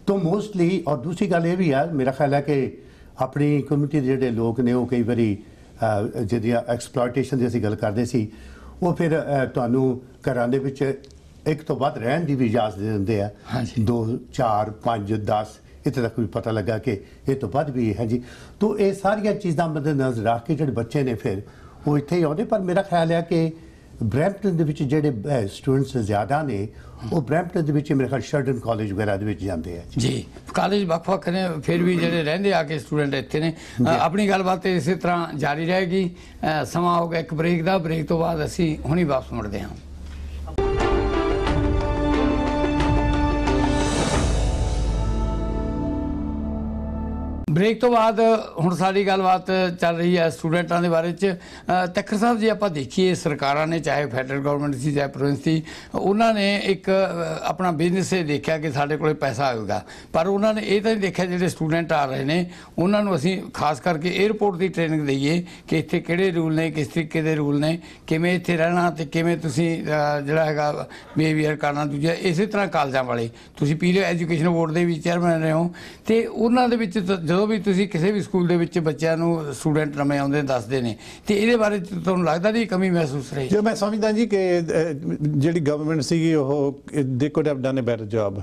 तो मोस्टली और दूसरी गल ये भी है मेरा ख्याल है कि अपनी कम्यूनिटी के जोड़े लोग ने वो कई बारी जिहदी एक्सप्लॉयटेशन की असीं गल करते सी वो फिर तुहानूं घरां दे विच एक तो वध रहण दी भी इजाजत दिंदे आ 2 4 5 10 इत्थे तक भी पता लगा कि ये तो वध भी है जी तो ये सारियां चीज़ां मद्देनज़र रख के जिहड़े बच्चे ने फिर वो इत्थे ही आउंदे पर मेरा ख्याल है कि ਬਰੈਂਪਟਨ ਦੇ ਵਿੱਚ ਜਿਹੜੇ ਸਟੂਡੈਂਟਸ ਜ਼ਿਆਦਾ ਨੇ ਉਹ ਬਰੈਂਪਟਨ ਦੇ ਵਿੱਚ ਮੇਰੇ ਖਿਆਲ ਸ਼ਰਡਨ ਕਾਲਜ ਵਗੈਰਾ ਦੇ ਵਿੱਚ ਜਾਂਦੇ ਆ ਜੀ। ਕਾਲਜ ਵੱਖ-ਵੱਖ ਨੇ, ਫਿਰ ਵੀ ਜਿਹੜੇ ਰਹਿੰਦੇ ਆ ਕੇ ਸਟੂਡੈਂਟ ਇੱਥੇ ਨੇ। ਆਪਣੀ ਗੱਲਬਾਤ ਇਸੇ ਤਰ੍ਹਾਂ ਜਾਰੀ ਰਹੇਗੀ। ਸਮਾਂ ਹੋ ਗਿਆ ਇੱਕ ਬ੍ਰੇਕ ਦਾ। ਬ੍ਰੇਕ ਤੋਂ ਬਾਅਦ ਅਸੀਂ ਹੁਣੀ ਵਾਪਸ ਮੁੜਦੇ ਹਾਂ। ਬ੍ਰੇਕ ਤੋਂ ਬਾਅਦ ਹੁਣ ਸਾਡੀ ਗੱਲਬਾਤ ਚੱਲ ਰਹੀ ਹੈ ਸਟੂਡੈਂਟਾਂ ਦੇ ਬਾਰੇ 'ਚ। ਤੱਖਰ ਸਾਹਿਬ ਜੇ ਆਪਾਂ ਦੇਖੀਏ, ਸਰਕਾਰਾਂ ਨੇ ਚਾਹੇ ਫੈਡਰਲ ਗਵਰਨਮੈਂਟ ਸੀ ਚਾਹੇ ਪ੍ਰੋਵਿੰਸ ਸੀ, ਉਹਨਾਂ ਨੇ ਇੱਕ ਆਪਣਾ ਬਿਜ਼ਨਸ ਇਹ ਦੇਖਿਆ ਕਿ ਸਾਡੇ ਕੋਲ ਪੈਸਾ ਆਵੇਗਾ, ਪਰ ਉਹਨਾਂ ਨੇ ਇਹ ਤਾਂ ਨਹੀਂ ਦੇਖਿਆ ਜਿਹੜੇ ਸਟੂਡੈਂਟ ਆ ਰਹੇ ਨੇ ਉਹਨਾਂ ਨੂੰ ਅਸੀਂ ਖਾਸ ਕਰਕੇ 에ਅਰਪੋਰਟ ਦੀ ਟ੍ਰੇਨਿੰਗ ਦਈਏ ਕਿ ਇੱਥੇ ਕਿਹੜੇ ਰੂਲ ਨੇ, ਕਿਸ ਤਰੀਕੇ ਦੇ ਰੂਲ ਨੇ, ਕਿਵੇਂ ਇੱਥੇ ਰਹਿਣਾ ਤੇ ਕਿਵੇਂ ਤੁਸੀਂ ਜਿਹੜਾ ਹੈਗਾ ਬਿਹੇਵੀਅਰ ਕਰਨਾ। ਦੂਜਾ ਇਸੇ ਤਰ੍ਹਾਂ ਕਾਲਜਾਂ ਵਾਲੇ, ਤੁਸੀਂ ਪੀਰੀਅਡ ਐਜੂਕੇਸ਼ਨ ਬੋਰਡ ਦੇ ਵੀ ਚੇਅਰਮੈਨ ਰਹੇ ਹੋ, ਤੇ ਉਹਨਾਂ ਦੇ ਵਿੱਚ ਜਦੋਂ ਵੀ ਤੁਸੀਂ ਕਿਸੇ ਵੀ ਸਕੂਲ ਦੇ ਵਿੱਚ ਬੱਚਿਆਂ ਨੂੰ ਸਟੂਡੈਂਟ ਨਵੇਂ ਆਉਂਦੇ ਦੱਸਦੇ ਨੇ, ਤੇ ਇਹਦੇ ਬਾਰੇ ਤੁਹਾਨੂੰ ਲੱਗਦਾ ਨਹੀਂ ਕਮੀ ਮਹਿਸੂਸ ਰਹੀ? ਜੋ ਮੈਂ ਸਮਝਦਾ ਜੀ ਕਿ ਜਿਹੜੀ ਗਵਰਨਮੈਂਟ ਸੀਗੀ ਉਹ they could have done a better job.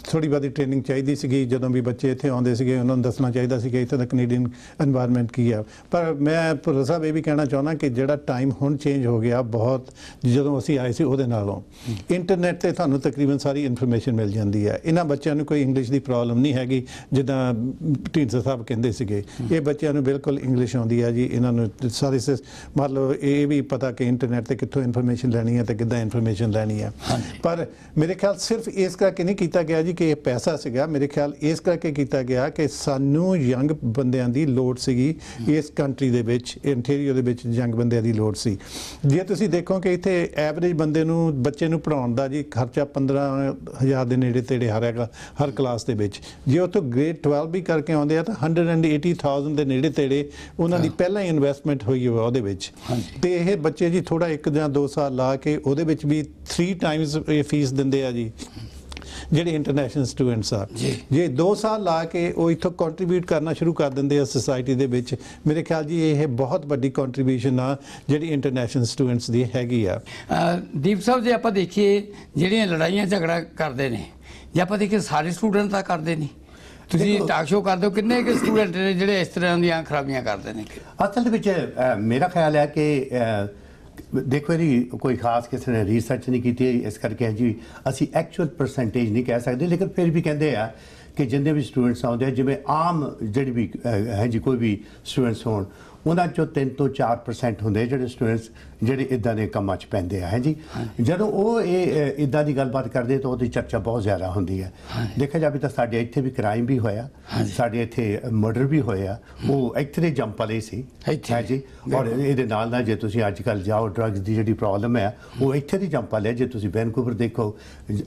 ਥੋੜੀ ਬਹੁਤੀ ਟ੍ਰੇਨਿੰਗ ਚਾਹੀਦੀ ਸੀਗੀ। ਜਦੋਂ ਵੀ ਬੱਚੇ ਇੱਥੇ ਆਉਂਦੇ ਸੀਗੇ ਉਹਨਾਂ ਨੂੰ ਦੱਸਣਾ ਚਾਹੀਦਾ ਸੀ ਕਿ ਇੱਥੇ ਦਾ ਕੈਨੇਡੀਅਨ ਐਨਵਾਇਰਨਮੈਂਟ ਕੀ ਆ। ਪਰ ਮੈਂ ਭੁੱਲਰ ਸਾਹਿਬ ਇਹ ਵੀ ਕਹਿਣਾ ਚਾਹੁੰਦਾ ਕਿ ਜਿਹੜਾ ਟਾਈਮ ਹੁਣ ਚੇਂਜ ਹੋ ਗਿਆ ਬਹੁਤ, ਜਦੋਂ ਅਸੀਂ ਆਏ ਸੀ ਉਹਦੇ ਨਾਲੋਂ ਇੰਟਰਨੈਟ ਤੇ ਤੁਹਾਨੂੰ ਤਕਰੀਬਨ ਸਾਰੀ ਇਨਫੋਰਮੇਸ਼ਨ ਮਿਲ ਜਾਂਦੀ ਹੈ। ਇਹਨਾਂ ਬੱਚਿਆਂ ਨੂੰ ਕੋਈ ਇੰਗਲਿਸ਼ ਦੀ ਪ੍ਰੋਬਲਮ ਨਹੀਂ ਹੈਗੀ ਜਿੱਦਾਂ ਢੀਂਡਸਾ ਸਾਹਿਬ ਕਹਿੰਦੇ ਸੀਗੇ। ਇਹ ਬੱਚਿਆਂ ਨੂੰ ਬਿਲਕੁਲ ਇੰਗਲਿਸ਼ ਆਉਂਦੀ ਹੈ ਜੀ। ਇਹਨਾਂ ਨੂੰ ਸਾਰੇ ਮਤਲਬ ਇਹ ਵੀ ਪਤਾ ਕਿ ਇੰਟਰਨੈਟ ਤੇ ਕਿੱਥੋਂ ਇਨਫੋਰਮੇਸ਼ਨ ਲੈਣੀ ਹੈ ਤੇ ਕਿੱਦਾਂ ਇਨਫੋਰਮੇਸ਼ਨ ਲੈਣੀ ਹੈ। ਪਰ ਮੇਰੇ ਖਿਆਲ ਸਿਰਫ ਇਸ ਕਰਕੇ ਨਹੀਂ ਕੀਤਾ ਗਿਆ ਜੀ ਕਿ ਇਹ ਪੈਸਾ ਸੀਗਾ। ਮੇਰੇ ਖਿਆਲ ਇਸ ਕਰਕੇ ਕੀਤਾ ਗਿਆ ਕਿ ਸਾਨੂੰ ਯੰਗ ਬੰਦਿਆਂ ਦੀ ਲੋੜ ਸੀਗੀ ਇਸ ਕੰਟਰੀ ਦੇ ਵਿੱਚ, ਇੰਟੀਰੀਅਰ ਦੇ ਵਿੱਚ ਯੰਗ ਬੰਦਿਆਂ ਦੀ ਲੋੜ ਸੀ। ਜੇ ਤੁਸੀਂ ਦੇਖੋ ਕਿ ਇੱਥੇ ਐਵਰੇਜ ਬੰਦੇ ਨੂੰ, ਬੱਚੇ ਨੂੰ ਪੜ੍ਹਾਉਣ ਦਾ ਜੀ ਖਰਚਾ 15,000 ਦੇ ਨੇੜੇ ਤੇੜੇ ਹਰ ਕਲਾਸ ਦੇ ਵਿੱਚ। ਜੇ ਉਹ ਤੋਂ ਗ੍ਰੇਡ 12 ਵੀ ਕਰਕੇ ਆਉਂਦੇ ਆ ਤਾਂ 180,000 ਦੇ ਨੇੜੇ ਤੇੜੇ ਉਹਨਾਂ ਦੀ ਪਹਿਲਾਂ ਹੀ ਇਨਵੈਸਟਮੈਂਟ ਹੋਈ ਹੋਵੇ ਉਹਦੇ ਵਿੱਚ। ਤੇ ਇਹ ਬੱਚੇ ਜੀ ਥੋੜਾ 1 ਜਾਂ 2 ਸਾਲ ਲਾ ਕੇ ਉਹਦੇ ਵਿੱਚ ਵੀ 3 ਟਾਈਮਸ ਇਹ ਫੀਸ ਦਿੰਦੇ ਆ ਜੀ ਜਿਹੜੇ ਇੰਟਰਨੈਸ਼ਨਲ ਸਟੂਡੈਂਟਸ ਆ। ਜੇ 2 ਸਾਲ ਲਾ ਕੇ ਉਹ ਇੱਥੋਂ ਕੰਟਰੀਬਿਊਟ ਕਰਨਾ ਸ਼ੁਰੂ ਕਰ ਦਿੰਦੇ ਆ ਸੋਸਾਇਟੀ ਦੇ ਵਿੱਚ, ਮੇਰੇ ਖਿਆਲ ਜੀ ਇਹ ਬਹੁਤ ਵੱਡੀ ਕੰਟਰੀਬਿਊਸ਼ਨ ਆ ਜਿਹੜੀ ਇੰਟਰਨੈਸ਼ਨਲ ਸਟੂਡੈਂਟਸ ਦੀ ਹੈਗੀ ਆ। ਦੀਪ ਸਾਹਿਬ ਜੇ ਆਪਾਂ ਦੇਖੀਏ ਜਿਹੜੀਆਂ ਲੜਾਈਆਂ ਝਗੜਾ ਕਰਦੇ ਨੇ, ਜੇ ਆਪਾਂ ਦੇਖੀਏ ਸਾਰੇ ਸਟੂਡੈਂਟ ਤਾਂ ਕਰਦੇ ਨਹੀਂ। ਤੁਸੀਂ ਟਾਕ ਸ਼ੋ ਕਰਦੇ ਹੋ, ਕਿੰਨੇ ਕਿ ਸਟੂਡੈਂਟ ਨੇ ਜਿਹੜੇ ਇਸ ਤਰ੍ਹਾਂ ਦੀਆਂ ਖਰਾਬੀਆਂ ਕਰਦੇ ਨੇ? ਅਸਲ ਦੇ ਵਿੱਚ ਮੇਰਾ ਖਿਆਲ ਹੈ ਕਿ ਦੇਖੋ ਜੀ ਕੋਈ ਖਾਸ ਕਿਸੇ ਨੇ ਰਿਸਰਚ ਨਹੀਂ ਕੀਤੀ, ਇਸ ਕਰਕੇ ਜੀ ਅਸੀਂ ਐਕਚੁਅਲ ਪਰਸੈਂਟੇਜ ਨਹੀਂ ਕਹਿ ਸਕਦੇ, ਲੇਕਿਨ ਫਿਰ ਵੀ ਕਹਿੰਦੇ ਆ ਕਿ ਜਿੰਨੇ ਵੀ ਸਟੂਡੈਂਟਸ ਆਉਂਦੇ ਆ, ਜਿਵੇਂ ਆਮ ਜਿਹੜੀ ਵੀ ਹੈ ਜੀ ਕੋਈ ਵੀ ਸਟੂਡੈਂਟਸ ਹੋਣ, ਉਹਨਾਂ 'ਚੋਂ 3 ਤੋਂ 4% ਹੁੰਦੇ ਜਿਹੜੇ ਸਟੂਡੈਂਟਸ ਜਿਹੜੇ ਇੱਦਾਂ ਦੇ ਕੰਮਾਂ 'ਚ ਪੈਂਦੇ ਆ। ਹੈ ਜੀ, ਜਦੋਂ ਉਹ ਇਹ ਇੱਦਾਂ ਦੀ ਗੱਲਬਾਤ ਕਰਦੇ ਤਾਂ ਉਹਦੀ ਚਰਚਾ ਬਹੁਤ ਜ਼ਿਆਦਾ ਹੁੰਦੀ ਹੈ। ਦੇਖਿਆ ਜਾਵੇ ਤਾਂ ਸਾਡੇ ਇੱਥੇ ਵੀ ਕ੍ਰਾਈਮ ਵੀ ਹੋਇਆ, ਸਾਡੇ ਇੱਥੇ ਮਰਡਰ ਵੀ ਹੋਇਆ, ਉਹ ਇੱਥੇ ਦੇ ਜੰਪ ਵਾਲੇ ਸੀ। ਹੈ ਜੀ, ਔਰ ਇਹਦੇ ਨਾਲ ਨਾਲ ਜੇ ਤੁਸੀਂ ਅੱਜ ਕੱਲ੍ਹ ਜਾਓ, ਡਰੱਗਸ ਦੀ ਜਿਹੜੀ ਪ੍ਰੋਬਲਮ ਹੈ ਉਹ ਇੱਥੇ ਦੀ ਜੰਪ ਵਾਲੇ। ਜੇ ਤੁਸੀਂ ਵੈਨਕੂਵਰ ਦੇਖੋ,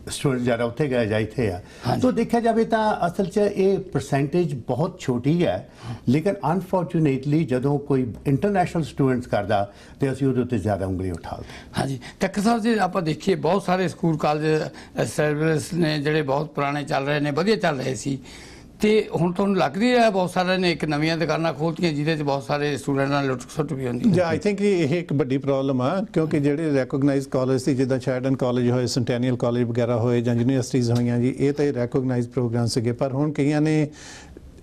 ਸਟੂਡੈਂਟ ਜ਼ਿਆਦਾ ਉੱਥੇ ਗਏ ਜਾਂ ਇੱਥੇ ਆ। ਤਾਂ ਦੇਖਿਆ ਜਾਵੇ ਤਾਂ ਅਸਲ 'ਚ ਇਹ ਪਰਸੈਂਟੇਜ ਬਹੁਤ ਛੋਟੀ ਹੈ, ਲੇਕਿਨ ਅਨਫੋਰਚੂਨੇਟਲੀ ਜਦੋਂ ਕੋਈ ਇੰਟਰਨੈਸ਼ਨਲ ਸਟੂਡੈਂਟਸ ਕਰਦਾ ਤੇ ਅਸੀਂ ਉਹਦੇ ਉੱਤੇ ਜ਼ਿਆਦਾ ਉਂਗਲੀ ਉਠਾਲਦੇ। ਹਾਂਜੀ, ਤੱਕਰ ਸਾਹਿਬ ਜੀ ਆਪਾਂ ਦੇਖੀਏ ਬਹੁਤ ਸਾਰੇ ਸਕੂਲ ਕਾਲਜ ਐਸਟੈਬਲਿਸ਼ ਨੇ ਜਿਹੜੇ ਬਹੁਤ ਪੁਰਾਣੇ ਚੱਲ ਰਹੇ ਨੇ, ਵਧੀਆ ਚੱਲ ਰਹੇ ਸੀ, ਤੇ ਹੁਣ ਤੁਹਾਨੂੰ ਲੱਗਦੀ ਹੈ ਬਹੁਤ ਸਾਰਿਆਂ ਨੇ ਇੱਕ ਨਵੀਆਂ ਦੁਕਾਨਾਂ ਖੋਲ੍ਹਤੀਆਂ ਜਿਹਦੇ 'ਚ ਬਹੁਤ ਸਾਰੇ ਸਟੂਡੈਂਟ ਨਾਲ ਲੁੱਟ ਖਸੁੱਟ ਵੀ ਹੁੰਦੀ ਹੈ। ਆਈ ਥਿੰਕ ਇਹ ਇੱਕ ਵੱਡੀ ਪ੍ਰੋਬਲਮ ਆ, ਕਿਉਂਕਿ ਜਿਹੜੇ ਰੈਕੋਗਨਾਈਜ਼ ਕਾਲਜ ਸੀ ਜਿੱਦਾਂ ਸ਼ੈਰਡਨ ਕਾਲਜ ਹੋਏ, ਸੈਂਟੈਨੀਅਲ ਕਾਲਜ ਵਗੈਰਾ ਹੋਏ ਜਾਂ ਯੂਨੀਵਰਸਿਟੀਜ਼ ਹੋਈਆਂ ਜੀ, ਇਹ ਤਾਂ ਰੈਕੋਗਨਾਈਜ਼ ਪ੍ਰੋਗਰਾਮ ਸੀਗੇ। ਪਰ ਹੁਣ ਕਈਆਂ ਨੇ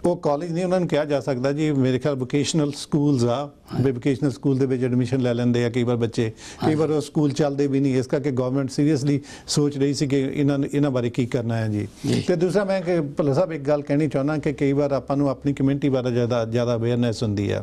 ਉਹ ਕਾਲਜ ਨਹੀਂ ਉਹਨਾਂ ਨੂੰ ਕਿਹਾ ਜਾ ਸਕਦਾ ਜੀ। ਮੇਰੇ ਖਿਆਲ ਵੋਕੇਸ਼ਨਲ ਸਕੂਲਸ ਆ, ਵੋਕੇਸ਼ਨਲ ਸਕੂਲ ਦੇ ਵਿੱਚ ਐਡਮਿਸ਼ਨ ਲੈ ਲੈਂਦੇ ਆ ਕਈ ਵਾਰ ਬੱਚੇ, ਕਈ ਵਾਰ ਉਹ ਸਕੂਲ ਚੱਲਦੇ ਵੀ ਨਹੀਂ। ਇਸ ਕਰਕੇ ਗਵਰਨਮੈਂਟ ਸੀਰੀਅਸਲੀ ਸੋਚ ਰਹੀ ਸੀ ਕਿ ਇਹਨਾਂ ਬਾਰੇ ਕੀ ਕਰਨਾ ਹੈ ਜੀ। ਤੇ ਦੂਸਰਾ ਮੈਂ ਕਿ ਭੁੱਲਰ ਸਾਹਿਬ ਇੱਕ ਗੱਲ ਕਹਿਣੀ ਚਾਹੁੰਦਾ ਕਿ ਕਈ ਵਾਰ ਆਪਾਂ ਨੂੰ ਆਪਣੀ ਕਮਿਊਨਿਟੀ ਬਾਰੇ ਜ਼ਿਆਦਾ ਅਵੇਅਰਨੈਸ ਹੁੰਦੀ ਆ।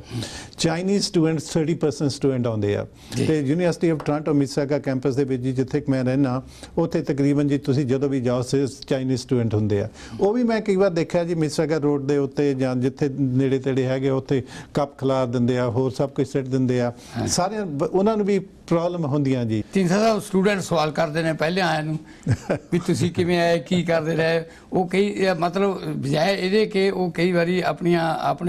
ਚਾਈਨੀਜ਼ ਸਟੂਡੈਂਟਸ 30% ਸਟੂਡੈਂਟ ਆਉਂਦੇ ਆ, ਤੇ university of Toronto Mississauga campus ਦੇ ਵਿੱਚ ਜਿੱਥੇ ਮੈਂ ਰਹਿਣਾ, ਉੱਥੇ ਤਕਰੀਬਨ ਜੀ ਤੁਸੀਂ ਜਦੋਂ ਵੀ ਜਾਓ ਚਾਈਨੀਜ਼ ਸਟੂਡੈਂਟ ਹੁੰਦੇ ਆ। ਉਹ ਵੀ ਮੈਂ ਕਈ ਵਾਰ ਦੇਖਿਆ ਜੀ ਮਿਸਿਸਾਗਾ ਰੋਡ ਦੇ ਉੱਤੇ ਜਾਂ ਜਿੱਥੇ ਨੇੜੇ ਤੇੜੇ ਹੈਗੇ ਉੱਥੇ ਕੱਪ ਖਿਲਾਰ ਦਿੰਦੇ ਆ, ਹੋਰ ਸਭ ਕੁਝ ਸਿੱਟ ਦਿੰਦੇ ਆ। ਸਾਰੇ ਉਹਨਾਂ ਨੂੰ ਵੀ ਪ੍ਰੋਬਲਮ ਹੁੰਦੀਆਂ ਜੀ। ਢੀਂਡਸਾ ਸਾਹਿਬ ਸਟੂਡੈਂਟ ਸਵਾਲ ਕਰਦੇ ਨੇ ਪਹਿਲੇ ਆਏ ਨੂੰ ਵੀ ਤੁਸੀਂ ਕਿਵੇਂ ਆਏ, ਕੀ ਕਰਦੇ ਰਹੇ। ਉਹ ਕਈ ਮਤਲਬ ਬਜਾਏ ਇਹਦੇ ਕਿ ਉਹ ਕਈ ਵਾਰੀ ਆਪਣੇ